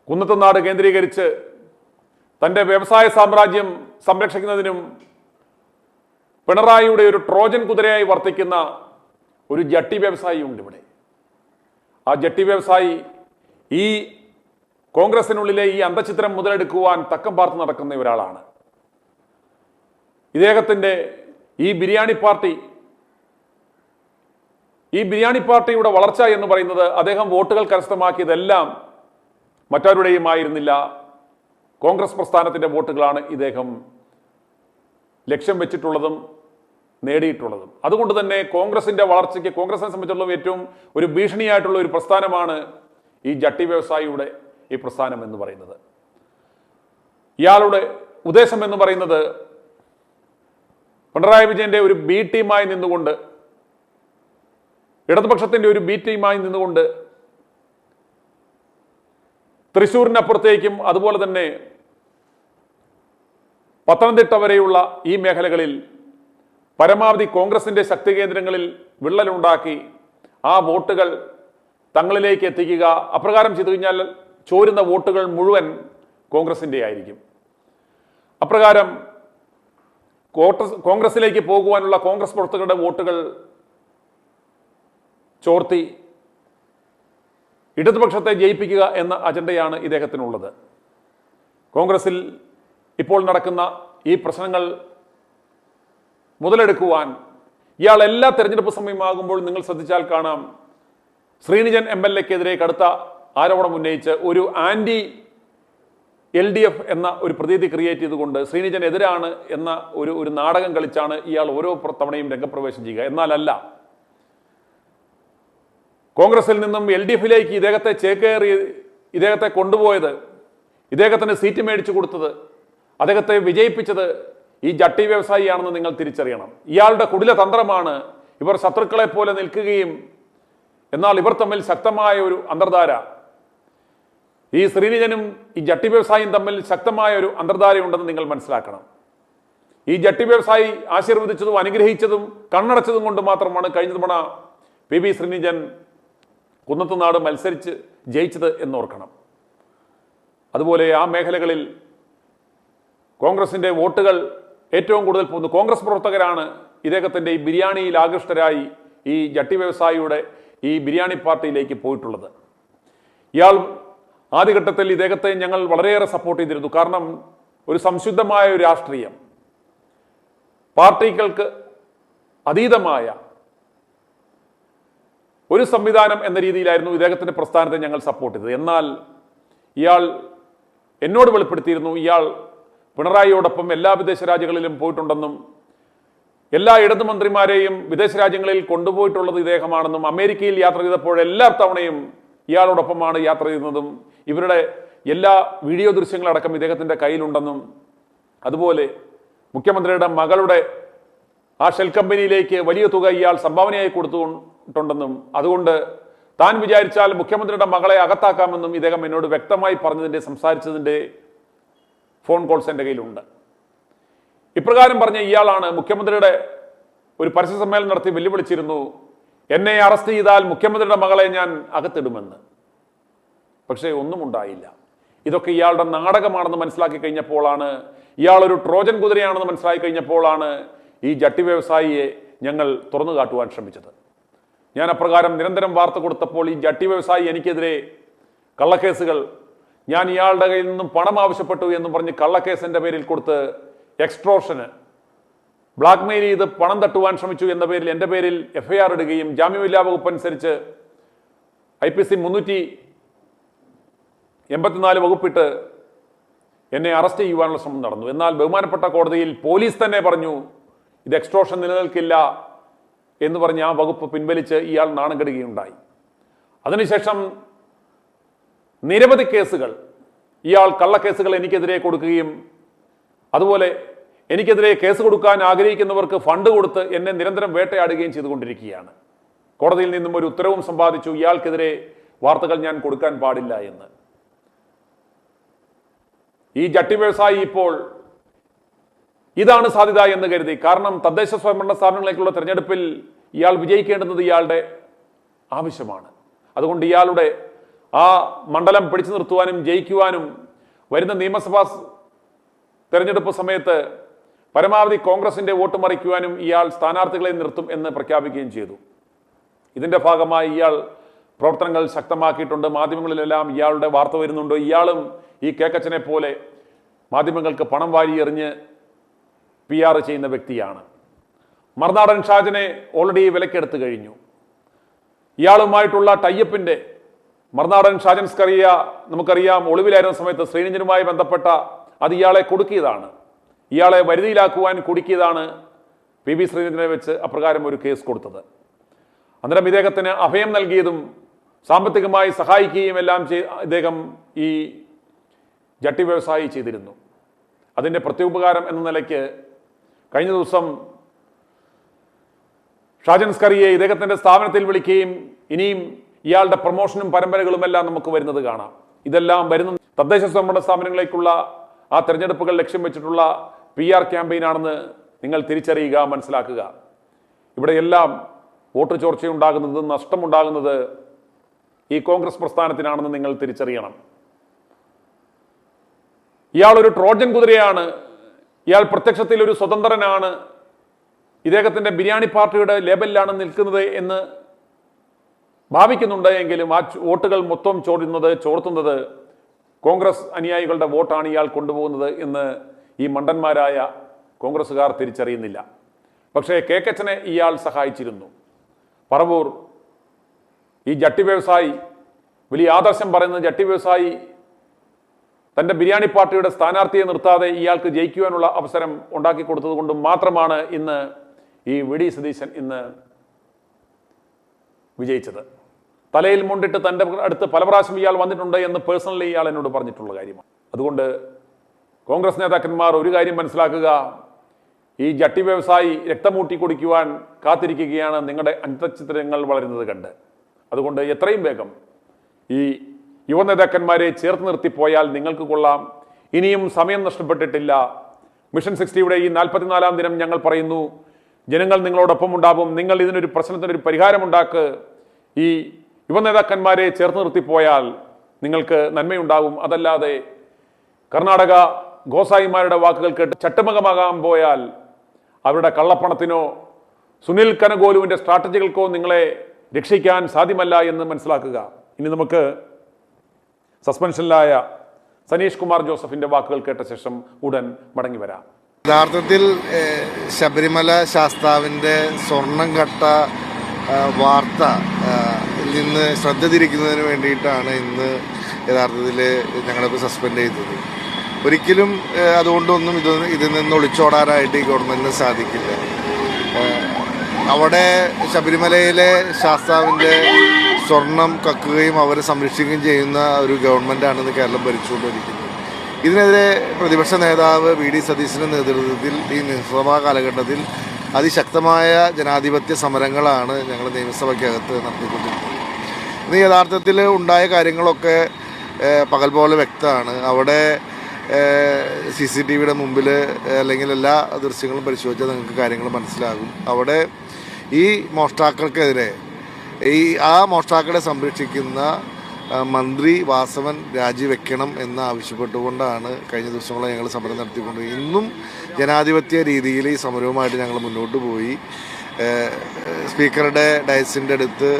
കുന്നത്തുനാട് കേന്ദ്രീകരിച്ച് തൻ്റെ വ്യവസായ സാമ്രാജ്യം സംരക്ഷിക്കുന്നതിനും പിണറായിയുടെ ഒരു ട്രോജൻ കുതിരയായി വർത്തിക്കുന്ന ഒരു ജട്ടി വ്യവസായി ഉണ്ട് ഇവിടെ. ആ ജട്ടി വ്യവസായി ഈ കോൺഗ്രസിനുള്ളിലെ ഈ അന്തചിത്രം മുതലെടുക്കുവാൻ തക്കം പാർത്ത് നടക്കുന്ന ഒരാളാണ്. ഇദ്ദേഹത്തിൻ്റെ ഈ ബിരിയാണി പാർട്ടിയുടെ വളർച്ച എന്ന് പറയുന്നത് അദ്ദേഹം വോട്ടുകൾ കരസ്ഥമാക്കിയതെല്ലാം മറ്റാരുടെയുമായിരുന്നില്ല, കോൺഗ്രസ് പ്രസ്ഥാനത്തിൻ്റെ വോട്ടുകളാണ് ഇദ്ദേഹം ലക്ഷ്യം വെച്ചിട്ടുള്ളതും നേടിയിട്ടുള്ളതും. അതുകൊണ്ട് തന്നെ കോൺഗ്രസിൻ്റെ വളർച്ചയ്ക്ക്, കോൺഗ്രസിനെ സംബന്ധിച്ചിടത്തോളം ഏറ്റവും ഒരു ഭീഷണിയായിട്ടുള്ള ഒരു പ്രസ്ഥാനമാണ് ഈ ജട്ടി വ്യവസായിയുടെ ഈ പ്രസ്ഥാനം എന്ന് പറയുന്നത്. ഇയാളുടെ ഉദ്ദേശം എന്ന് പറയുന്നത് പിണറായി വിജയന്റെ ഒരു ബി ടീമായി നിന്നുകൊണ്ട്, ഇടതുപക്ഷത്തിന്റെ ഒരു ബി ടീമായി നിന്നുകൊണ്ട് തൃശ്ശൂരിനപ്പുറത്തേക്കും അതുപോലെ തന്നെ പത്തനംതിട്ട വരെയുള്ള ഈ മേഖലകളിൽ പരമാവധി കോൺഗ്രസിന്റെ ശക്തി കേന്ദ്രങ്ങളിൽ വിള്ളലുണ്ടാക്കി ആ വോട്ടുകൾ തങ്ങളിലേക്ക് എത്തിക്കുക. അപ്രകാരം ചെയ്തു കഴിഞ്ഞാൽ ചോരുന്ന വോട്ടുകൾ മുഴുവൻ കോൺഗ്രസിന്റെ ആയിരിക്കും. അപ്രകാരം കോൺഗ്രസിലേക്ക് പോകുവാനുള്ള കോൺഗ്രസ് പ്രവർത്തകരുടെ വോട്ടുകൾ ചോർത്തി ഇടതുപക്ഷത്തെ ജയിപ്പിക്കുക എന്ന അജണ്ടയാണ് ഇദ്ദേഹത്തിനുള്ളത്. കോൺഗ്രസിൽ ഇപ്പോൾ നടക്കുന്ന ഈ പ്രശ്നങ്ങൾ മുതലെടുക്കുവാൻ ഇയാൾ എല്ലാ തെരഞ്ഞെടുപ്പ് സമയമാകുമ്പോൾ നിങ്ങൾ ശ്രദ്ധിച്ചാൽ കാണാം, ശ്രീനിജൻ MLA-ക്കെതിരെ കടുത്ത ആരോപണം ഉന്നയിച്ച് ഒരു ആന്റി LDF എന്ന ഒരു പ്രതീതി ക്രിയേറ്റ് ചെയ്തുകൊണ്ട് ശ്രീനിജൻ എതിരാണ് എന്ന ഒരു നാടകം കളിച്ചാണ് ഇയാൾ ഓരോ തവണയും രംഗപ്രവേശം ചെയ്യുക. എന്നാലല്ല, കോൺഗ്രസിൽ നിന്നും LDF-ലേക്ക് ഇദ്ദേഹത്തെ ചേക്കേറി ഇദ്ദേഹത്തെ കൊണ്ടുപോയത്, ഇദ്ദേഹത്തിന് സീറ്റ് മേടിച്ചു കൊടുത്തത്, അദ്ദേഹത്തെ വിജയിപ്പിച്ചത് ഈ ജട്ടി വ്യവസായിയാണെന്ന് നിങ്ങൾ തിരിച്ചറിയണം. ഇയാളുടെ കുടില തന്ത്രമാണ് ഇവർ ശത്രുക്കളെ പോലെ നിൽക്കുകയും എന്നാൽ ഇവർ തമ്മിൽ ശക്തമായ ഒരു അന്തർധാര, ഈ ശ്രീനിജനും ഈ ജട്ടി വ്യവസായിയും തമ്മിൽ ശക്തമായ ഒരു അന്തർധാരയുണ്ടെന്ന് നിങ്ങൾ മനസ്സിലാക്കണം. ഈ ജട്ടി വ്യവസായി ആശീർവദിച്ചതും അനുഗ്രഹിച്ചതും കണ്ണടച്ചതും കൊണ്ട് മാത്രമാണ് കഴിഞ്ഞ തവണ PV ശ്രീനിജൻ കുന്നത്തുനാട് മത്സരിച്ച് ജയിച്ചത് എന്നോർക്കണം. അതുപോലെ ആ മേഖലകളിൽ കോൺഗ്രസിന്റെ വോട്ടുകൾ ഏറ്റവും കൂടുതൽ പോകുന്നു. കോൺഗ്രസ് പ്രവർത്തകരാണ് ഇദ്ദേഹത്തിന്റെ ഈ ബിരിയാണിയിൽ ആകൃഷ്ടരായി ഈ ജട്ടി വ്യവസായിയുടെ ഈ ബിരിയാണി പാർട്ടിയിലേക്ക് പോയിട്ടുള്ളത്. ഇയാൾ ആദ്യഘട്ടത്തിൽ ഇദ്ദേഹത്തെ ഞങ്ങൾ വളരെയേറെ സപ്പോർട്ട് ചെയ്തിരുന്നു. കാരണം ഒരു സംശുദ്ധമായ ഒരു രാഷ്ട്രീയം, പാർട്ടികൾക്ക് അതീതമായ ഒരു സംവിധാനം എന്ന രീതിയിലായിരുന്നു ഇദ്ദേഹത്തിന്റെ പ്രസ്ഥാനത്തെ ഞങ്ങൾ സപ്പോർട്ട് ചെയ്തത്. എന്നാൽ ഇയാൾ എന്നോട് വെളിപ്പെടുത്തിയിരുന്നു, ഇയാൾ പിണറായിയോടൊപ്പം എല്ലാ വിദേശ രാജ്യങ്ങളിലും പോയിട്ടുണ്ടെന്നും എല്ലാ ഇടതുമന്ത്രിമാരെയും വിദേശ രാജ്യങ്ങളിൽ കൊണ്ടുപോയിട്ടുള്ളത് ഇദ്ദേഹമാണെന്നും അമേരിക്കയിൽ യാത്ര ചെയ്തപ്പോൾ എല്ലാ തവണയും ഇയാളോടൊപ്പമാണ് യാത്ര ചെയ്യുന്നതും ഇവരുടെ എല്ലാ വീഡിയോ ദൃശ്യങ്ങളടക്കം ഇദ്ദേഹത്തിന്റെ കയ്യിലുണ്ടെന്നും അതുപോലെ മുഖ്യമന്ത്രിയുടെ മകളുടെ ആ ഷെൽ കമ്പനിയിലേക്ക് വലിയ തുക ഇയാൾ സംഭാവനയായി കൊടുത്തുകൊണ്ടുണ്ടെന്നും അതുകൊണ്ട് താൻ വിചാരിച്ചാൽ മുഖ്യമന്ത്രിയുടെ മകളെ അകത്താക്കാമെന്നും ഇദ്ദേഹം എന്നോട് വ്യക്തമായി പറഞ്ഞതിന്റെ സംസാരിച്ചതിന്റെ ഫോൺ കോൾസ് എൻ്റെ കയ്യിലുണ്ട്. ഇപ്രകാരം പറഞ്ഞ ഇയാളാണ് മുഖ്യമന്ത്രിയുടെ ഒരു പരസ്യ സമ്മേളനം നടത്തി വെല്ലുവിളിച്ചിരുന്നു, എന്നെ അറസ്റ്റ് ചെയ്താൽ മുഖ്യമന്ത്രിയുടെ മകളെ ഞാൻ അകത്തിടുമെന്ന്. പക്ഷേ ഒന്നും ഉണ്ടായില്ല. ഇതൊക്കെ ഇയാളുടെ നാടകമാണെന്ന് മനസ്സിലാക്കി കഴിഞ്ഞപ്പോഴാണ്, ഇയാൾ ഒരു ട്രോജൻ കുതിരയാണെന്ന് മനസ്സിലാക്കി കഴിഞ്ഞപ്പോഴാണ് ഈ ജട്ടി വ്യവസായിയെ ഞങ്ങൾ തുറന്നു കാട്ടുവാൻ ശ്രമിച്ചത്. ഞാൻ അപ്രകാരം നിരന്തരം വാർത്ത കൊടുത്തപ്പോൾ ഈ ജട്ടി വ്യവസായി എനിക്കെതിരെ കള്ളക്കേസുകൾ, ഞാൻ ഇയാളുടെ കയ്യിൽ നിന്നും പണം ആവശ്യപ്പെട്ടു എന്നും പറഞ്ഞ് കള്ളക്കേസിന്റെ പേരിൽ കൊടുത്ത് എക്സ്ട്രോഷന്, ബ്ലാക്ക് മെയിൽ ചെയ്ത് പണം തട്ടുവാൻ ശ്രമിച്ചു എന്ന പേരിൽ എൻ്റെ പേരിൽ FIR ഇടുകയും ജാമ്യമില്ലാ വകുപ്പ് അനുസരിച്ച് IPC 384 വകുപ്പിട്ട് എന്നെ അറസ്റ്റ് ചെയ്യുവാനുള്ള ശ്രമം നടന്നു. എന്നാൽ ബഹുമാനപ്പെട്ട കോടതിയിൽ പോലീസ് തന്നെ പറഞ്ഞു ഇത് എക്സ്ട്രോഷൻ നിലനിൽക്കില്ല എന്ന് പറഞ്ഞ് ആ വകുപ്പ് പിൻവലിച്ച് ഇയാൾ നാണം കെടുകയുണ്ടായി. അതിനുശേഷം നിരവധി കേസുകൾ ഇയാൾ കള്ളക്കേസുകൾ എനിക്കെതിരെ കൊടുക്കുകയും അതുപോലെ എനിക്കെതിരെ കേസ് കൊടുക്കാൻ ആഗ്രഹിക്കുന്നവർക്ക് ഫണ്ട് കൊടുത്ത് എന്നെ നിരന്തരം വേട്ടയാടുകയും ചെയ്തുകൊണ്ടിരിക്കുകയാണ്. കോടതിയിൽ നിന്നും ഒരു ഉത്തരവും സമ്പാദിച്ചു, ഇയാൾക്കെതിരെ വാർത്തകൾ ഞാൻ കൊടുക്കാൻ പാടില്ല എന്ന്. ഈ ജട്ടി വ്യവസായി ഇപ്പോൾ ഇതാണ് സാധ്യത എന്ന് കരുതി, കാരണം തദ്ദേശ സ്വയംഭരണ സ്ഥാപനങ്ങളിലേക്കുള്ള തെരഞ്ഞെടുപ്പിൽ ഇയാൾ വിജയിക്കേണ്ടുന്നത് ഇയാളുടെ ആവശ്യമാണ്. അതുകൊണ്ട് ഇയാളുടെ ആ മണ്ഡലം പിടിച്ചു നിർത്തുവാനും ജയിക്കുവാനും വരുന്ന നിയമസഭാ തെരഞ്ഞെടുപ്പ് സമയത്ത് പരമാവധി കോൺഗ്രസിന്റെ വോട്ട് മറിക്കുവാനും ഇയാൾ സ്ഥാനാർത്ഥികളെ നിർത്തും എന്ന് പ്രഖ്യാപിക്കുകയും ചെയ്തു. ഇതിന്റെ ഭാഗമായി ഇയാൾ പ്രവർത്തനങ്ങൾ ശക്തമാക്കിയിട്ടുണ്ട്. മാധ്യമങ്ങളിലെല്ലാം ഇയാളുടെ വാർത്ത വരുന്നുണ്ട്. ഇയാളും ഈ കേക്കച്ചനെ പോലെ മാധ്യമങ്ങൾക്ക് പണം വാരി എറിഞ്ഞ് PR ചെയ്യുന്ന വ്യക്തിയാണ്. മറുനാടൻ ഷാജനെ ഓൾറെഡി വിലക്കെടുത്ത് കഴിഞ്ഞു. ഇയാളുമായിട്ടുള്ള ടൈപ്പിന്റെ മറുനാടൻ ഷാജൻ സ്കറിയ നമുക്കറിയാം, ഒളിവിലായിരുന്ന സമയത്ത് ശ്രീരഞ്ജനുമായി ബന്ധപ്പെട്ട അത് ഇയാളെ കുടുക്കിയതാണ്, ഇയാളെ വരുതിയിലാക്കുവാൻ കുടുക്കിയതാണ് പി ബി ശ്രീരഞ്ജനെ വെച്ച് അപ്രകാരം ഒരു കേസ് കൊടുത്തത്. അന്നേരം ഇദ്ദേഹത്തിന് അഭയം നൽകിയതും സാമ്പത്തികമായി സഹായിക്കുകയും എല്ലാം ഇദ്ദേഹം ഈ ജട്ടി വ്യവസായി ചെയ്തിരുന്നു. അതിൻ്റെ പ്രത്യുപകാരം എന്ന നിലയ്ക്ക് കഴിഞ്ഞ ദിവസം ഷാജൻ സ്കറിയെ ഇദ്ദേഹത്തിൻ്റെ സ്ഥാപനത്തിൽ വിളിക്കുകയും ഇനിയും ഇയാളുടെ പ്രൊമോഷനും പരമ്പരകളുമെല്ലാം നമുക്ക് വരുന്നത് കാണാം. ഇതെല്ലാം വരുന്ന തദ്ദേശ സ്വയംഭരണ സ്ഥാപനങ്ങളിലേക്കുള്ള ആ തെരഞ്ഞെടുപ്പുകൾ ലക്ഷ്യം വെച്ചിട്ടുള്ള PR ക്യാമ്പയിനാണെന്ന് നിങ്ങൾ തിരിച്ചറിയുക, മനസ്സിലാക്കുക. ഇവിടെയെല്ലാം വോട്ട് ചോർച്ചയുണ്ടാകുന്നത്, നഷ്ടമുണ്ടാകുന്നത് ഈ കോൺഗ്രസ് പ്രസ്ഥാനത്തിനാണെന്ന് നിങ്ങൾ തിരിച്ചറിയണം. ഇയാൾ ഒരു ട്രോജൻ കുതിരയാണ്, ഇയാൾ പ്രത്യക്ഷത്തിൽ ഒരു സ്വതന്ത്രനാണ്, ഇദ്ദേഹത്തിൻ്റെ ബിരിയാണി പാർട്ടിയുടെ ലേബലിലാണ് നിൽക്കുന്നത് എന്ന് ഭാവിക്കുന്നുണ്ട് എങ്കിലും ആ വോട്ടുകൾ മൊത്തം ചോർത്തുന്നത് കോൺഗ്രസ് അനുയായികളുടെ വോട്ടാണ് ഇയാൾ കൊണ്ടുപോകുന്നത് എന്ന് ഈ മണ്ടന്മാരായ കോൺഗ്രസ്സുകാർ തിരിച്ചറിയുന്നില്ല. പക്ഷേ കേക്കച്ചനെ ഇയാൾ സഹായിച്ചിരുന്നു. പറവൂർ ഈ ജട്ടി വ്യവസായി വലിയ ആദർശം പറയുന്ന ജട്ടി വ്യവസായി തൻ്റെ ബിരിയാണി പാർട്ടിയുടെ സ്ഥാനാർത്ഥിയെ നിർത്താതെ ഇയാൾക്ക് ജയിക്കുവാനുള്ള അവസരം ഉണ്ടാക്കി കൊടുത്തത് കൊണ്ട് മാത്രമാണ് ഇന്ന് ഈ വി ഡി സതീശൻ ഇന്ന് വിജയിച്ചത്. തലയിൽ മുണ്ടിട്ട് തൻ്റെ അടുത്ത് പല പ്രാവശ്യം ഇയാൾ വന്നിട്ടുണ്ട് എന്ന് പേഴ്സണലി ഇയാൾ എന്നോട് പറഞ്ഞിട്ടുള്ള കാര്യമാണ്. അതുകൊണ്ട് കോൺഗ്രസ് നേതാക്കന്മാർ ഒരു കാര്യം മനസ്സിലാക്കുക, ഈ ജട്ടി വ്യവസായി രക്തമൂട്ടി കുടിക്കുവാൻ കാത്തിരിക്കുകയാണ് നിങ്ങളുടെ അന്തഃഛിദ്രങ്ങൾ വളരുന്നത് കണ്ട്. അതുകൊണ്ട് എത്രയും വേഗം ഈ യുവ നേതാക്കന്മാരെ ചേർത്ത് നിർത്തിപ്പോയാൽ നിങ്ങൾക്ക് കൊള്ളാം. ഇനിയും സമയം നഷ്ടപ്പെട്ടിട്ടില്ല. മിഷൻ 60യുടെ ഈ 44-ാം ദിനം ഞങ്ങൾ പറയുന്നു, ജനങ്ങൾ നിങ്ങളോടൊപ്പം ഉണ്ടാവും. നിങ്ങൾ ഇതിനൊരു പ്രശ്നത്തിനൊരു പരിഹാരമുണ്ടാക്ക്. ഈ യുവ നേതാക്കന്മാരെ ചേർത്ത് നിർത്തിപ്പോയാൽ നിങ്ങൾക്ക് നന്മയുണ്ടാവും. അതല്ലാതെ കർണാടക ഗോസായിമാരുടെ വാക്കുകൾ കേട്ട് ചട്ടുമകമാകാൻ പോയാൽ അവരുടെ കള്ളപ്പണത്തിനോ സുനിൽ കനഗോലുവിൻ്റെ സ്ട്രാറ്റജികൾക്കോ നിങ്ങളെ രക്ഷിക്കാൻ സാധ്യമല്ല എന്ന് മനസ്സിലാക്കുക. ഇനി നമുക്ക് സസ്പെൻഷനിലായ സനീഷ് കുമാർ ജോസഫിന്റെ വാക്കുകൾ കേട്ട ശേഷം ഉടൻ മടങ്ങി വരാം. യഥാർത്ഥത്തിൽ ശബരിമല ശാസ്താവിൻ്റെ സ്വർണം കട്ട വാർത്ത നിന്ന് ശ്രദ്ധ തിരിക്കുന്നതിന് വേണ്ടിയിട്ടാണ് ഇന്ന് യഥാർത്ഥത്തിൽ ഞങ്ങളൊക്കെ സസ്പെൻഡ് ചെയ്തത്. ഒരിക്കലും അതുകൊണ്ടൊന്നും ഇതിൽ നിന്ന് ഒളിച്ചോടാനായിട്ട് ഈ ഗവൺമെൻറ്റിന് സാധിക്കില്ല. അവിടെ ശബരിമലയിലെ ശാസ്താവിൻ്റെ സ്വർണം കക്കുകയും അവരെ സംരക്ഷിക്കുകയും ചെയ്യുന്ന ഒരു ഗവൺമെൻറ്റാണെന്ന് കേരളം ഭരിച്ചുകൊണ്ടിരിക്കുന്നത്. ഇതിനെതിരെ പ്രതിപക്ഷ നേതാവ് വി ഡി സതീശൻ്റെ നേതൃത്വത്തിൽ ഈ നിയമസഭാ കാലഘട്ടത്തിൽ അതിശക്തമായ ജനാധിപത്യ സമരങ്ങളാണ് ഞങ്ങൾ നിയമസഭയ്ക്കകത്ത് നടത്തിക്കൊണ്ടിരിക്കുന്നത്. ഇത് യഥാർത്ഥത്തിൽ ഉണ്ടായ കാര്യങ്ങളൊക്കെ പകൽ പോലെ വ്യക്തമാണ്. അവിടെ CCTVയുടെ മുമ്പിൽ അല്ലെങ്കിൽ എല്ലാ ദൃശ്യങ്ങളും പരിശോധിച്ചാൽ നിങ്ങൾക്ക് കാര്യങ്ങൾ മനസ്സിലാകും. അവിടെ ഈ മോഷ്ടാക്കൾക്കെതിരെ ആ മോഷ്ടാക്കളെ സംരക്ഷിക്കുന്ന മന്ത്രി വാസവൻ രാജിവെക്കണം എന്ന് ആവശ്യപ്പെട്ടുകൊണ്ടാണ് കഴിഞ്ഞ ദിവസങ്ങളെ ഞങ്ങൾ സമരം നടത്തിക്കൊണ്ടിരിക്കുന്നത്. ഇന്നും ജനാധിപത്യ രീതിയിൽ ഈ സമരവുമായിട്ട് ഞങ്ങൾ മുന്നോട്ട് പോയി. സ്പീക്കറുടെ ഡയസിൻ്റെ അടുത്ത്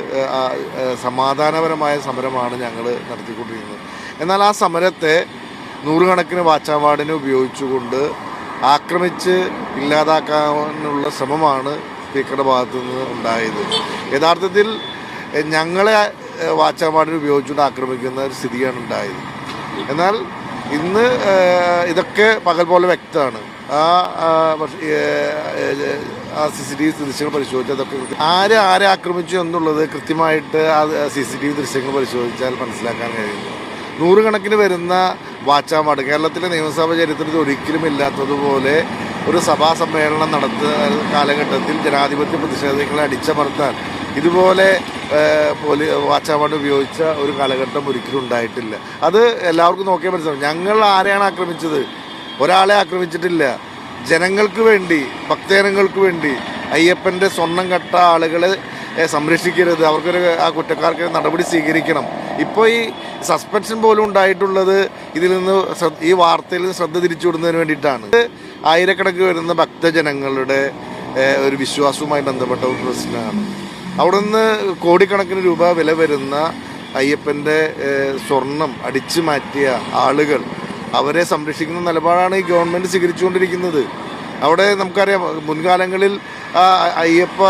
സമാധാനപരമായ സമരമാണ് ഞങ്ങൾ നടത്തിക്കൊണ്ടിരിക്കുന്നത്. എന്നാൽ ആ സമരത്തെ നൂറുകണക്കിന് വാച്ചാവാർഡിനെ ഉപയോഗിച്ചുകൊണ്ട് ആക്രമിച്ച് ഇല്ലാതാക്കാനുള്ള ശ്രമമാണ് സ്പീക്കറുടെ ഭാഗത്തു നിന്ന് ഉണ്ടായത്. യഥാർത്ഥത്തിൽ ഞങ്ങളെ വാച്ചാവാർഡിനെ ഉപയോഗിച്ചുകൊണ്ട് ആക്രമിക്കുന്ന ഒരു സ്ഥിതിയാണ് ഉണ്ടായത്. എന്നാൽ ഇന്ന് ഇതൊക്കെ പകൽ പോലെ വ്യക്തമാണ്. CCTV ദൃശ്യങ്ങൾ പരിശോധിച്ചാൽ അതൊക്കെ ആരെ ആക്രമിച്ചു എന്നുള്ളത് കൃത്യമായിട്ട് ആ CCTV ദൃശ്യങ്ങൾ പരിശോധിച്ചാൽ മനസ്സിലാക്കാൻ കഴിയുന്നു. നൂറുകണക്കിന് വരുന്ന വാച്ചാവാർഡ് കേരളത്തിലെ നിയമസഭാ ചരിത്രത്തിൽ ഒരിക്കലും ഇല്ലാത്തതുപോലെ ഒരു സഭാ സമ്മേളനം നടത്തുന്ന കാലഘട്ടത്തിൽ ജനാധിപത്യ പ്രതിഷേധങ്ങളെ അടിച്ചമർത്താൻ ഇതുപോലെ വാച്ചാവാർഡ് ഉപയോഗിച്ച ഒരു കാലഘട്ടം ഒരിക്കലും ഉണ്ടായിട്ടില്ല. അത് എല്ലാവർക്കും നോക്കിയാൽ മനസ്സിലാവും. ഞങ്ങൾ ആരെയാണ് ആക്രമിച്ചത്? ഒരാളെ ആക്രമിച്ചിട്ടില്ല. ജനങ്ങൾക്ക് വേണ്ടി, ഭക്തജനങ്ങൾക്ക് വേണ്ടി അയ്യപ്പൻ്റെ സ്വർണം കട്ട ആളുകളെ സംരക്ഷിക്കരുത്, അവർക്കൊരു ആ കുറ്റക്കാർക്ക് നടപടി സ്വീകരിക്കണം. ഇപ്പോൾ ഈ സസ്പെൻഷൻ പോലും ഉണ്ടായിട്ടുള്ളത് ഇതിൽ നിന്ന് ഈ വാർത്തയിൽ നിന്ന് ശ്രദ്ധ തിരിച്ചുവിടുന്നതിന് വേണ്ടിയിട്ടാണ്. ആയിരക്കണക്കിന് വരുന്ന ഭക്തജനങ്ങളുടെ ഒരു വിശ്വാസവുമായി ബന്ധപ്പെട്ട ഒരു പ്രശ്നമാണ്. അവിടെ നിന്ന് കോടിക്കണക്കിന് രൂപ വില വരുന്ന അയ്യപ്പൻ്റെ സ്വർണം അടിച്ചു മാറ്റിയ ആളുകൾ, അവരെ സംരക്ഷിക്കുന്ന നിലപാടാണ് ഈ ഗവൺമെൻറ് സ്വീകരിച്ചുകൊണ്ടിരിക്കുന്നത്. അവിടെ നമുക്കറിയാം, മുൻകാലങ്ങളിൽ അയ്യപ്പ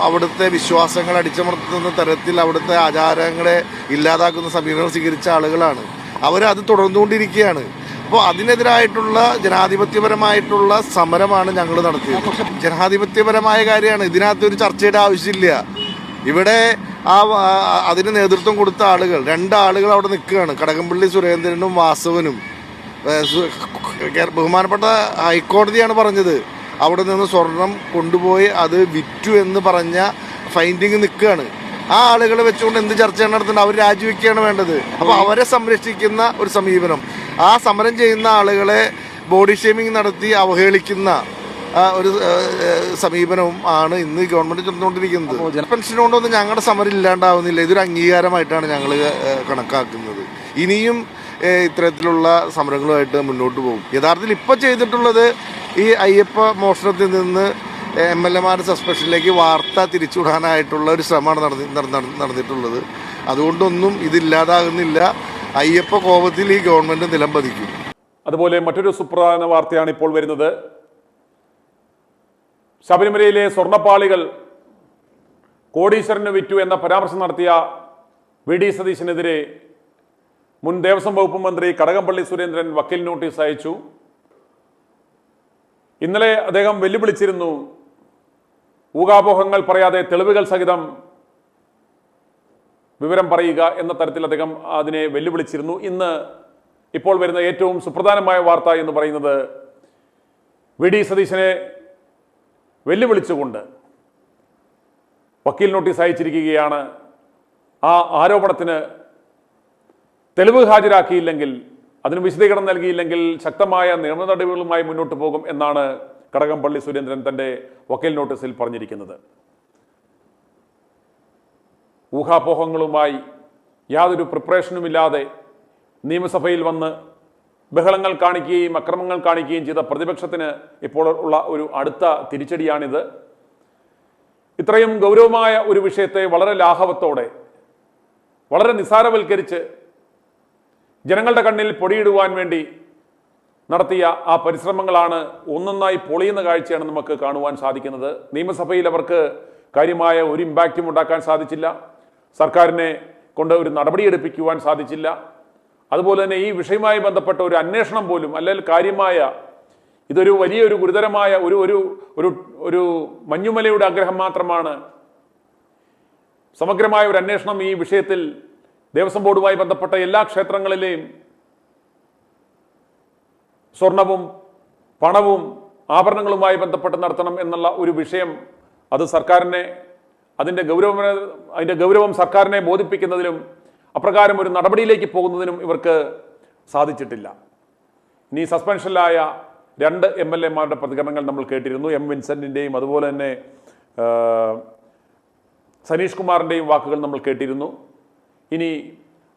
അവിടുത്തെ വിശ്വാസങ്ങൾ അടിച്ചമർത്തുന്ന തരത്തിൽ അവിടുത്തെ ആചാരങ്ങളെ ഇല്ലാതാക്കുന്ന സമീപനം സ്വീകരിച്ച ആളുകളാണ്. അവരത് തുടർന്നുകൊണ്ടിരിക്കുകയാണ്. അപ്പോൾ അതിനെതിരായിട്ടുള്ള ജനാധിപത്യപരമായിട്ടുള്ള സമരമാണ് ഞങ്ങൾ നടത്തിയത്. ജനാധിപത്യപരമായ കാര്യമാണ്, ഇതിനകത്തൊരു ചർച്ചയുടെ ആവശ്യമില്ല. ഇവിടെ അതിന് നേതൃത്വം കൊടുത്ത ആളുകൾ, 2 ആളുകൾ അവിടെ നിൽക്കുകയാണ്, കടകംപള്ളി സുരേന്ദ്രനും വാസവനും. ബഹുമാനപ്പെട്ട ഹൈക്കോടതിയാണ് പറഞ്ഞത് അവിടെ നിന്ന് സ്വർണം കൊണ്ടുപോയി അത് വിറ്റു എന്ന് പറഞ്ഞ ഫൈൻഡിങ് നിൽക്കുകയാണ്. ആ ആളുകളെ വെച്ചുകൊണ്ട് എന്ത് ചർച്ചയാണ് നടത്തുന്നത്? അവർ രാജിവെക്കുകയാണ് വേണ്ടത്. അപ്പോൾ അവരെ സംരക്ഷിക്കുന്ന ഒരു സമീപനം, ആ സമരം ചെയ്യുന്ന ആളുകളെ ബോഡി ഷേമിംഗ് നടത്തി അവഹേളിക്കുന്ന ഒരു സമീപനവും ആണ് ഇന്ന് ഗവൺമെന്റ് ചെന്നുകൊണ്ടിരിക്കുന്നത്. പെൻഷൻ കൊണ്ടൊന്നും ഞങ്ങളുടെ സമരം ഇല്ലാണ്ടാവുന്നില്ല. ഇതൊരു അംഗീകാരമായിട്ടാണ് ഞങ്ങൾ കണക്കാക്കുന്നത്. ഇനിയും ഇത്തരത്തിലുള്ള സമരങ്ങളുമായിട്ട് മുന്നോട്ട് പോകും. യഥാർത്ഥത്തിൽ ഇപ്പോൾ ചെയ്തിട്ടുള്ളത് ഈ അയ്യപ്പ മോഷണത്തിൽ നിന്ന് MLA സസ്പെൻഷനിലേക്ക് വാർത്ത തിരിച്ചുവിടാനായിട്ടുള്ള ഒരു ശ്രമമാണ് നടന്നിട്ടുള്ളത്. അതുകൊണ്ടൊന്നും ഇതില്ലാതാകുന്നില്ല. അയ്യപ്പ കോപത്തിൽ ഈ ഗവൺമെന്റ് നിലം പതിക്കും. അതുപോലെ മറ്റൊരു സുപ്രധാന വാർത്തയാണ് ഇപ്പോൾ വരുന്നത്. ശബരിമലയിലെ സ്വർണ്ണപ്പാളികൾ കോടീശ്വരന് വിറ്റു എന്ന പരാമർശം നടത്തിയ VD സതീശനെതിരെ മുൻ ദേവസ്വം വകുപ്പ് മന്ത്രി കടകംപള്ളി സുരേന്ദ്രൻ വക്കീൽ നോട്ടീസ് അയച്ചു. ഇന്നലെ അദ്ദേഹം വെല്ലുവിളിച്ചിരുന്നു, ഊഹാപോഹങ്ങൾ പറയാതെ തെളിവുകൾ സഹിതം വിവരം പറയുക എന്ന തരത്തിൽ അദ്ദേഹം അതിനെ വെല്ലുവിളിച്ചിരുന്നു. ഇന്ന് ഇപ്പോൾ വരുന്ന ഏറ്റവും സുപ്രധാനമായ വാർത്ത എന്ന് പറയുന്നത് VD സതീശനെ വെല്ലുവിളിച്ചുകൊണ്ട് വക്കീൽ നോട്ടീസ് അയച്ചിരിക്കുകയാണ്. ആ ആരോപണത്തിന് തെളിവ് ഹാജരാക്കിയില്ലെങ്കിൽ, അതിന് വിശദീകരണം നൽകിയില്ലെങ്കിൽ ശക്തമായ നിയമ നടപടികളുമായി മുന്നോട്ട് പോകും എന്നാണ് കടകംപള്ളി സുരേന്ദ്രൻ തൻ്റെ വക്കീൽ നോട്ടീസിൽ പറഞ്ഞിരിക്കുന്നത്. ഊഹാപോഹങ്ങളുമായി യാതൊരു പ്രിപ്പറേഷനുമില്ലാതെ നിയമസഭയിൽ വന്ന് ബഹളങ്ങൾ കാണിക്കുകയും അക്രമങ്ങൾ കാണിക്കുകയും ചെയ്ത പ്രതിപക്ഷത്തിന് ഇപ്പോൾ ഉള്ള ഒരു അടുത്ത തിരിച്ചടിയാണിത്. ഇത്രയും ഗൗരവമായ ഒരു വിഷയത്തെ വളരെ ലാഘവത്തോടെ, വളരെ നിസ്സാരവൽക്കരിച്ച് ജനങ്ങളുടെ കണ്ണിൽ പൊടിയിടുവാൻ വേണ്ടി നടത്തിയ ആ പരിശ്രമങ്ങളാണ് ഒന്നൊന്നായി പൊളിയുന്ന കാഴ്ചയാണ് നമുക്ക് കാണുവാൻ സാധിക്കുന്നത്. നിയമസഭയിൽ അവർക്ക് കാര്യമായ ഒരു ഇമ്പാക്റ്റും ഉണ്ടാക്കാൻ സാധിച്ചില്ല. സർക്കാരിനെ കൊണ്ട് ഒരു നടപടിയെടുപ്പിക്കുവാൻ സാധിച്ചില്ല. അതുപോലെ തന്നെ ഈ വിഷയവുമായി ബന്ധപ്പെട്ട ഒരു അന്വേഷണം പോലും, അല്ലെങ്കിൽ കാര്യമായ, ഇതൊരു വലിയൊരു ഗുരുതരമായ ഒരു ഒരു ഒരു ഒരു മഞ്ഞുമലയുടെ ആഗ്രഹം മാത്രമാണ്. സമഗ്രമായ ഒരു അന്വേഷണം ഈ വിഷയത്തിൽ ദേവസ്വം ബോർഡുമായി ബന്ധപ്പെട്ട എല്ലാ ക്ഷേത്രങ്ങളിലെയും സ്വർണവും പണവും ആഭരണങ്ങളുമായി ബന്ധപ്പെട്ട് നടത്തണം എന്നുള്ള ഒരു വിഷയം, അത് സർക്കാരിനെ അതിൻ്റെ ഗൗരവം സർക്കാരിനെ ബോധിപ്പിക്കുന്നതിലും അപ്രകാരം ഒരു നടപടിയിലേക്ക് പോകുന്നതിനും ഇവർക്ക് സാധിച്ചിട്ടില്ല. ഇനി സസ്പെൻഷനിലായ 2 MLA പ്രതികരണങ്ങൾ നമ്മൾ കേട്ടിരുന്നു. M. വിൻസെന്റിൻ്റെയും അതുപോലെ തന്നെ സനീഷ് കുമാറിൻ്റെയും വാക്കുകൾ നമ്മൾ കേട്ടിരുന്നു. ഇനി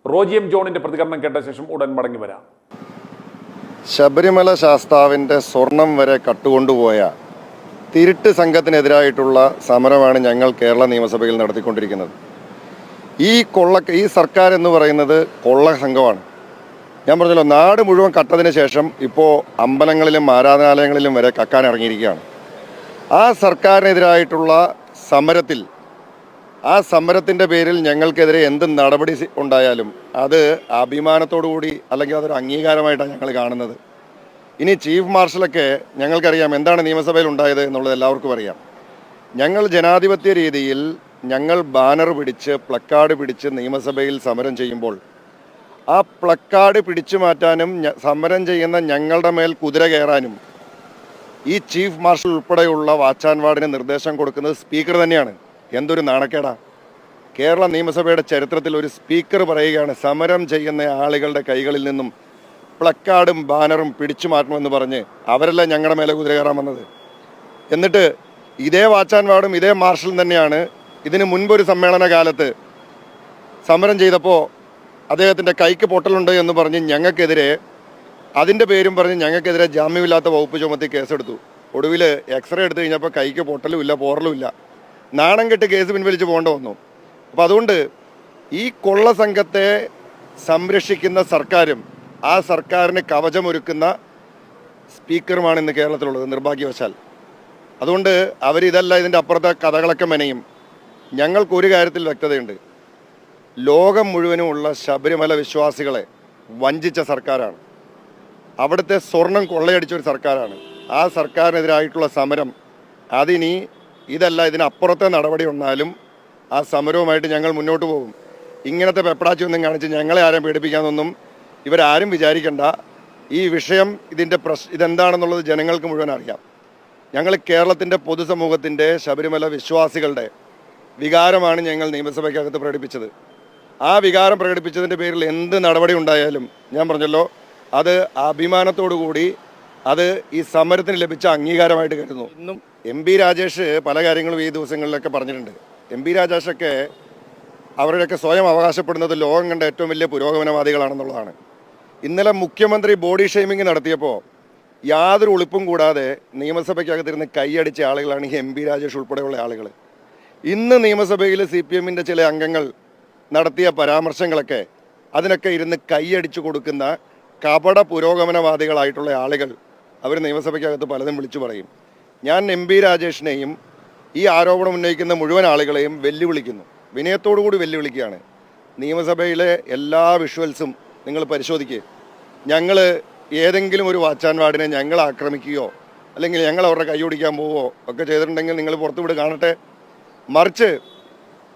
റോജി M. ജോണിൻ്റെ പ്രതികരണം കേട്ട ശേഷം ഉടൻ മടങ്ങി വരാം. ശബരിമല ശാസ്താവിൻ്റെ സ്വർണം വരെ കട്ടുകൊണ്ടുപോയ തിരുട്ട് സംഘത്തിനെതിരായിട്ടുള്ള സമരമാണ് ഞങ്ങൾ കേരള നിയമസഭയിൽ നടത്തിക്കൊണ്ടിരിക്കുന്നത്. ഈ സർക്കാർ എന്ന് പറയുന്നത് കൊള്ള സംഘമാണ്. ഞാൻ പറഞ്ഞല്ലോ, നാട് മുഴുവൻ കട്ടതിന് ശേഷം ഇപ്പോൾ അമ്പലങ്ങളിലും ആരാധനാലയങ്ങളിലും വരെ കക്കാൻ ഇറങ്ങിയിരിക്കുകയാണ്. ആ സർക്കാരിനെതിരായിട്ടുള്ള സമരത്തിൽ, ആ സമരത്തിൻ്റെ പേരിൽ ഞങ്ങൾക്കെതിരെ എന്ത് നടപടി ഉണ്ടായാലും അത് അഭിമാനത്തോടു കൂടി, അല്ലെങ്കിൽ അതൊരു അംഗീകാരമായിട്ടാണ് ഞങ്ങൾ കാണുന്നത്. ഇനി ചീഫ് മാർഷലൊക്കെ ഞങ്ങൾക്കറിയാം എന്താണ് നിയമസഭയിൽ ഉണ്ടായത് എന്നുള്ളത് എല്ലാവർക്കും അറിയാം. ഞങ്ങൾ ജനാധിപത്യ രീതിയിൽ ഞങ്ങൾ ബാനർ പിടിച്ച്, പ്ലക്കാർഡ് പിടിച്ച് നിയമസഭയിൽ സമരം ചെയ്യുമ്പോൾ ആ പ്ലക്കാർഡ് പിടിച്ചു മാറ്റാനും സമരം ചെയ്യുന്ന ഞങ്ങളുടെ മേൽ കുതിര കയറാനും ഈ ചീഫ് മാർഷൽ ഉൾപ്പെടെയുള്ള വാച്ച് ആൻഡ് വാർഡിന് നിർദ്ദേശം കൊടുക്കുന്നത് സ്പീക്കർ തന്നെയാണ്. എന്തൊരു നാണക്കേടാ! കേരള നിയമസഭയുടെ ചരിത്രത്തിൽ ഒരു സ്പീക്കർ പറയുകയാണ് സമരം ചെയ്യുന്ന ആളുകളുടെ കൈകളിൽ നിന്നും പ്ലക്കാർഡും ബാനറും പിടിച്ചു മാറ്റണമെന്ന് പറഞ്ഞ്. അവരല്ല ഞങ്ങളുടെ മേലെ കുതിര കയറാൻ വന്നത്. എന്നിട്ട് ഇതേ വാച്ച് ആൻഡ് വാർഡും ഇതേ മാർഷലും തന്നെയാണ് ഇതിന് മുൻപൊരു സമ്മേളന കാലത്ത് സമരം ചെയ്തപ്പോൾ അദ്ദേഹത്തിൻ്റെ കൈക്ക് പൊട്ടലുണ്ട് എന്ന് പറഞ്ഞ് ഞങ്ങൾക്കെതിരെ, അതിൻ്റെ പേരും പറഞ്ഞ് ഞങ്ങൾക്കെതിരെ ജാമ്യമില്ലാത്ത വകുപ്പ് ചുമത്തി കേസെടുത്തു. ഒടുവിൽ എക്സ്റേ എടുത്തു കഴിഞ്ഞപ്പോൾ കൈക്ക് പൊട്ടലുമില്ല, പോറലുമില്ല. നാണം കെട്ട് കേസ് പിൻവലിച്ച് പോകേണ്ട വന്നു. അപ്പോൾ അതുകൊണ്ട് ഈ കൊള്ള സംഘത്തെ സംരക്ഷിക്കുന്ന സർക്കാരും ആ സർക്കാരിന് കവചമൊരുക്കുന്ന സ്പീക്കറുമാണ് ഇന്ന് കേരളത്തിലുള്ളത്, നിർഭാഗ്യവശാൽ. അതുകൊണ്ട് അവരിതല്ല ഇതിൻ്റെ അപ്പുറത്തെ കഥകളൊക്കെ മെനയും. ഞങ്ങൾക്കൊരു കാര്യത്തിൽ വ്യക്തതയുണ്ട്. ലോകം മുഴുവനുമുള്ള ശബരിമല വിശ്വാസികളെ വഞ്ചിച്ച സർക്കാരാണ്. അവിടുത്തെ സ്വർണം കൊള്ളയടിച്ച ഒരു സർക്കാരാണ്. ആ സർക്കാരിനെതിരായിട്ടുള്ള സമരം അതിനി ഇതല്ല, ഇതിനപ്പുറത്തെ നടപടി വന്നാലും ആ സമരവുമായിട്ട് ഞങ്ങൾ മുന്നോട്ട് പോകും. ഇങ്ങനത്തെ പെപ്പടാച്ചൊന്നും കാണിച്ച് ഞങ്ങളെ ആരും പേടിപ്പിക്കാമെന്നൊന്നും ഇവരാരും വിചാരിക്കേണ്ട. ഈ വിഷയം ഇതെന്താണെന്നുള്ളത് ജനങ്ങൾക്ക് മുഴുവൻ അറിയാം. ഞങ്ങൾ കേരളത്തിൻ്റെ പൊതുസമൂഹത്തിൻ്റെ ശബരിമല വിശ്വാസികളുടെ വികാരമാണ് ഞങ്ങൾ നിയമസഭയ്ക്കകത്ത് പ്രകടിപ്പിച്ചത്. ആ വികാരം പ്രകടിപ്പിച്ചതിൻ്റെ പേരിൽ എന്ത് നടപടി ഉണ്ടായാലും ഞാൻ പറഞ്ഞല്ലോ, അത് അഭിമാനത്തോടു കൂടി അത് ഈ സമരത്തിന് ലഭിച്ച അംഗീകാരമായിട്ട് കരുതുന്നു. ഇന്നും MP രാജേഷ് പല കാര്യങ്ങളും ഈ ദിവസങ്ങളിലൊക്കെ പറഞ്ഞിട്ടുണ്ട്. MP രാജേഷൊക്കെ അവരുടെയൊക്കെ സ്വയം അവകാശപ്പെടുന്നത് ലോകം കണ്ട ഏറ്റവും വലിയ പുരോഗമനവാദികളാണെന്നുള്ളതാണ്. ഇന്നലെ മുഖ്യമന്ത്രി ബോഡി ഷെയ്മിങ് നടത്തിയപ്പോൾ യാതൊരു ഒളിപ്പും കൂടാതെ നിയമസഭയ്ക്കകത്തിരുന്ന് കൈയടിച്ച ആളുകളാണ് ഈ MP രാജേഷ് ഉൾപ്പെടെയുള്ള ആളുകൾ. ഇന്ന് നിയമസഭയിൽ CPM-ൻ്റെ ചില അംഗങ്ങൾ നടത്തിയ പരാമർശങ്ങളൊക്കെ അതിനൊക്കെ ഇരുന്ന് കൈയടിച്ചു കൊടുക്കുന്ന കപട പുരോഗമനവാദികളായിട്ടുള്ള ആളുകൾ അവർ നിയമസഭയ്ക്കകത്ത് പലതും വിളിച്ചു പറയും. ഞാൻ MP രാജേഷിനെയും ഈ ആരോപണം ഉന്നയിക്കുന്ന മുഴുവൻ ആളുകളെയും വെല്ലുവിളിക്കുന്നു, വിനയത്തോടു കൂടി വെല്ലുവിളിക്കുകയാണ്. നിയമസഭയിലെ എല്ലാ വിഷ്വൽസും നിങ്ങൾ പരിശോധിക്കുക. ഞങ്ങൾ ഏതെങ്കിലും ഒരു വാച്ചാൻ വാർഡിനെ ഞങ്ങൾ ആക്രമിക്കുകയോ അല്ലെങ്കിൽ ഞങ്ങൾ അവരുടെ കൈയൊടിക്കാൻ പോവുകയോ ഒക്കെ ചെയ്തിട്ടുണ്ടെങ്കിൽ നിങ്ങൾ പുറത്തുവിട് കാണട്ടെ. മറിച്ച്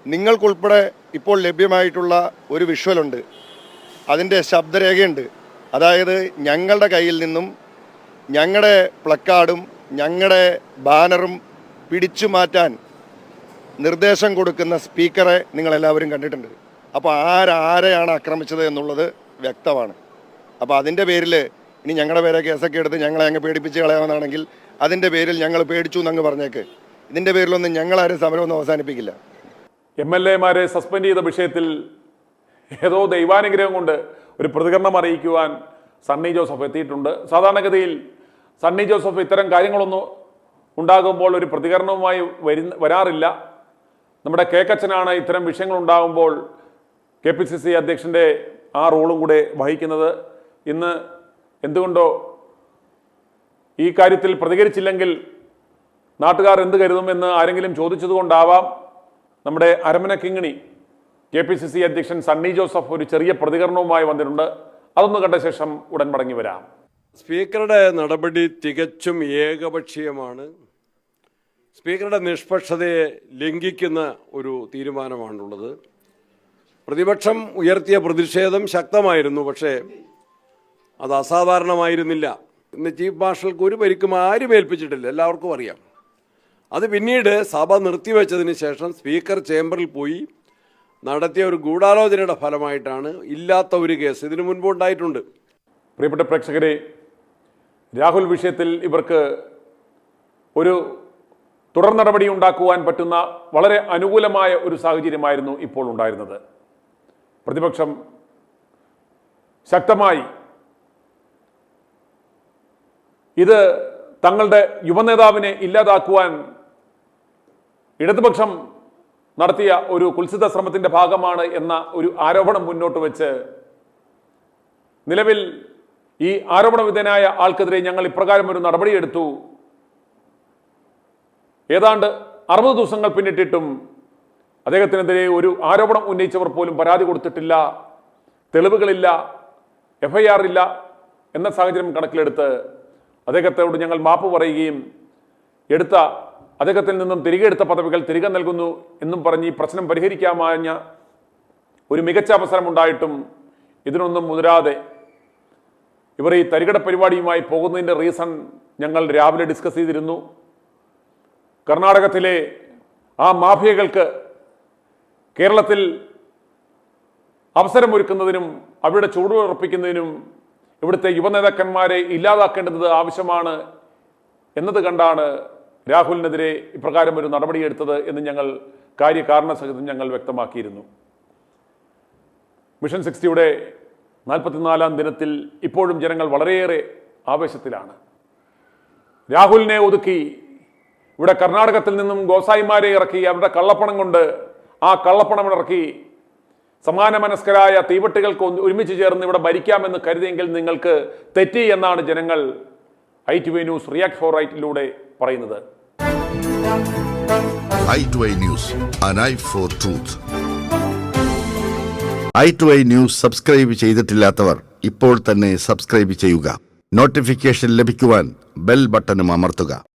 നിങ്ങൾക്കുൾപ്പെടെ ഇപ്പോൾ ലഭ്യമായിട്ടുള്ള ഒരു വിഷ്വലുണ്ട്, അതിൻ്റെ ശബ്ദരേഖയുണ്ട്. അതായത് ഞങ്ങളുടെ കയ്യിൽ നിന്നും ഞങ്ങളുടെ പ്ലക്കാർഡും ഞങ്ങളുടെ ബാനറും പിടിച്ചു മാറ്റാൻ നിർദ്ദേശം കൊടുക്കുന്ന സ്പീക്കറെ നിങ്ങളെല്ലാവരും കണ്ടിട്ടുണ്ട്. അപ്പോൾ ആരെയാണ് ആക്രമിച്ചത് എന്നുള്ളത് വ്യക്തമാണ്. അപ്പോൾ അതിൻ്റെ പേരിൽ ഇനി ഞങ്ങളുടെ പേരെ കേസൊക്കെ എടുത്ത് ഞങ്ങളെ അങ്ങ് പേടിപ്പിച്ച് കളയാമെന്നാണെങ്കിൽ അതിൻ്റെ പേരിൽ ഞങ്ങൾ പേടിച്ചു എന്നങ്ങ് പറഞ്ഞേക്ക്. ഇതിൻ്റെ പേരിലൊന്നും ഞങ്ങളാരും സമരമൊന്നും അവസാനിപ്പിക്കില്ല. MLA-മാരെ സസ്പെൻഡ് ചെയ്ത വിഷയത്തിൽ ഏതോ ദൈവാനുഗ്രഹം കൊണ്ട് ഒരു പ്രതികരണം അറിയിക്കുവാൻ സണ്ണി ജോസഫ് എത്തിയിട്ടുണ്ട്. സാധാരണഗതിയിൽ സണ്ണി ജോസഫ് ഇത്തരം കാര്യങ്ങളൊന്നും ഉണ്ടാകുമ്പോൾ ഒരു പ്രതികരണവുമായി വരാറില്ല. നമ്മുടെ കേക്കച്ചനാണ് ഇത്തരം വിഷയങ്ങൾ ഉണ്ടാകുമ്പോൾ KPCC അധ്യക്ഷൻ്റെ ആ റോളും കൂടെ വഹിക്കുന്നത്. ഇന്ന് എന്തുകൊണ്ടോ ഈ കാര്യത്തിൽ പ്രതികരിച്ചില്ലെങ്കിൽ നാട്ടുകാർ എന്ത് കരുതുമെന്ന് ആരെങ്കിലും ചോദിച്ചതുകൊണ്ടാവാം നമ്മുടെ അരമന കിങ്ങിണി KPCC അധ്യക്ഷൻ സണ്ണി ജോസഫ് ഒരു ചെറിയ പ്രതികരണവുമായി വന്നിട്ടുണ്ട്. അതൊന്ന് കണ്ട ശേഷം ഉടൻ മടങ്ങി വരാം. സ്പീക്കറുടെ നടപടി തികച്ചും ഏകപക്ഷീയമാണ്. സ്പീക്കറുടെ നിഷ്പക്ഷതയെ ലംഘിക്കുന്ന ഒരു തീരുമാനമാണുള്ളത്. പ്രതിപക്ഷം ഉയർത്തിയ പ്രതിഷേധം ശക്തമായിരുന്നു, പക്ഷേ അത് അസാധാരണമായിരുന്നില്ല. ഇന്ന് ചീഫ് മാർഷൽക്ക് ഒരു പരിക്കും ആരും ഏൽപ്പിച്ചിട്ടില്ല, എല്ലാവർക്കും അറിയാം. അത് പിന്നീട് സഭ നിർത്തിവെച്ചതിന് ശേഷം സ്പീക്കർ ചേംബറിൽ പോയി നടത്തിയ ഒരു ഗൂഢാലോചനയുടെ ഫലമായിട്ടാണ് ഇല്ലാത്ത ഒരു കേസ് ഇതിനു മുൻപ് ഉണ്ടായിട്ടുണ്ട്. പ്രിയപ്പെട്ട പ്രേക്ഷകരെ, രാഹുൽ വിഷയത്തിൽ ഇവർക്ക് ഒരു തുടർ നടപടി ഉണ്ടാക്കുവാൻ പറ്റുന്ന വളരെ അനുകൂലമായ ഒരു സാഹചര്യമായിരുന്നു ഇപ്പോൾ ഉണ്ടായിരുന്നത്. പ്രതിപക്ഷം ശക്തമായി ഇത് തങ്ങളുടെ യുവനേതാവിനെ ഇല്ലാതാക്കുവാൻ ഇടതുപക്ഷം നടത്തിയ ഒരു കുൽസിത ശ്രമത്തിന്റെ ഭാഗമാണ് എന്ന ഒരു ആരോപണം മുന്നോട്ട് വെച്ച് നിലവിൽ ഈ ആരോപണ വിധേയനായ ആൾക്കെതിരെ ഞങ്ങൾ ഇപ്രകാരം ഒരു നടപടിയെടുത്തു. ഏതാണ്ട് 60 ദിവസങ്ങൾ പിന്നിട്ടിട്ടും അദ്ദേഹത്തിനെതിരെ ഒരു ആരോപണം ഉന്നയിച്ചവർ പോലും പരാതി കൊടുത്തിട്ടില്ല, തെളിവുകളില്ല, FIR ഇല്ല എന്ന സാഹചര്യം കണക്കിലെടുത്ത് അദ്ദേഹത്തോട് ഞങ്ങൾ മാപ്പ് പറയുകയും അദ്ദേഹത്തിൽ നിന്നും തിരികെ എടുത്ത പദവികൾ തിരികെ നൽകുന്നു എന്നും പറഞ്ഞ് ഈ പ്രശ്നം പരിഹരിക്കാമാഞ്ഞ ഒരു മികച്ച അവസരമുണ്ടായിട്ടും ഇതിനൊന്നും മുതിരാതെ ഇവർ ഈ തരികട പരിപാടിയുമായി പോകുന്നതിൻ്റെ റീസൺ ഞങ്ങൾ രാവിലെ ഡിസ്കസ് ചെയ്തിരുന്നു. കർണാടകത്തിലെ ആ മാഫിയകൾക്ക് കേരളത്തിൽ അവസരമൊരുക്കുന്നതിനും അവരുടെ ചുവടുറപ്പിക്കുന്നതിനും ഇവിടുത്തെ യുവനേതാക്കന്മാരെ ഇല്ലാതാക്കേണ്ടത് ആവശ്യമാണ് എന്നത് കണ്ടാണ് രാഹുലിനെതിരെ ഇപ്രകാരം ഒരു നടപടിയെടുത്തത് എന്ന് ഞങ്ങൾ കാര്യകാരണസഹിതം ഞങ്ങൾ വ്യക്തമാക്കിയിരുന്നു. മിഷൻ 60യുടെ 44-ാം ദിനത്തിൽ ഇപ്പോഴും ജനങ്ങൾ വളരെയേറെ ആവേശത്തിലാണ്. രാഹുലിനെ ഒതുക്കി ഇവിടെ കർണാടകത്തിൽ നിന്നും ഗോസായിമാരെ ഇറക്കി അവരുടെ കള്ളപ്പണം കൊണ്ട് ആ കള്ളപ്പണം ഇറക്കി സമാന മനസ്കരായ തീവട്ടികൾക്ക് ഒരുമിച്ച് ചേർന്ന് ഇവിടെ ഭരിക്കാമെന്ന് കരുതിയെങ്കിൽ നിങ്ങൾക്ക് തെറ്റി എന്നാണ് ജനങ്ങൾ ITV ന്യൂസ് റിയാക്ട് ഫോർ റൈറ്റിലൂടെ പറയുന്നത്. i2i News, an eye for truth. i2i News subscribe ചെയ്തിട്ടില്ലാത്തവർ ഇപ്പോൾ തന്നെ സബ്സ്ക്രൈബ് ചെയ്യുക. നോട്ടിഫിക്കേഷൻ ലഭിക്കുവാൻ ബെൽ ബട്ടണും അമർത്തുക.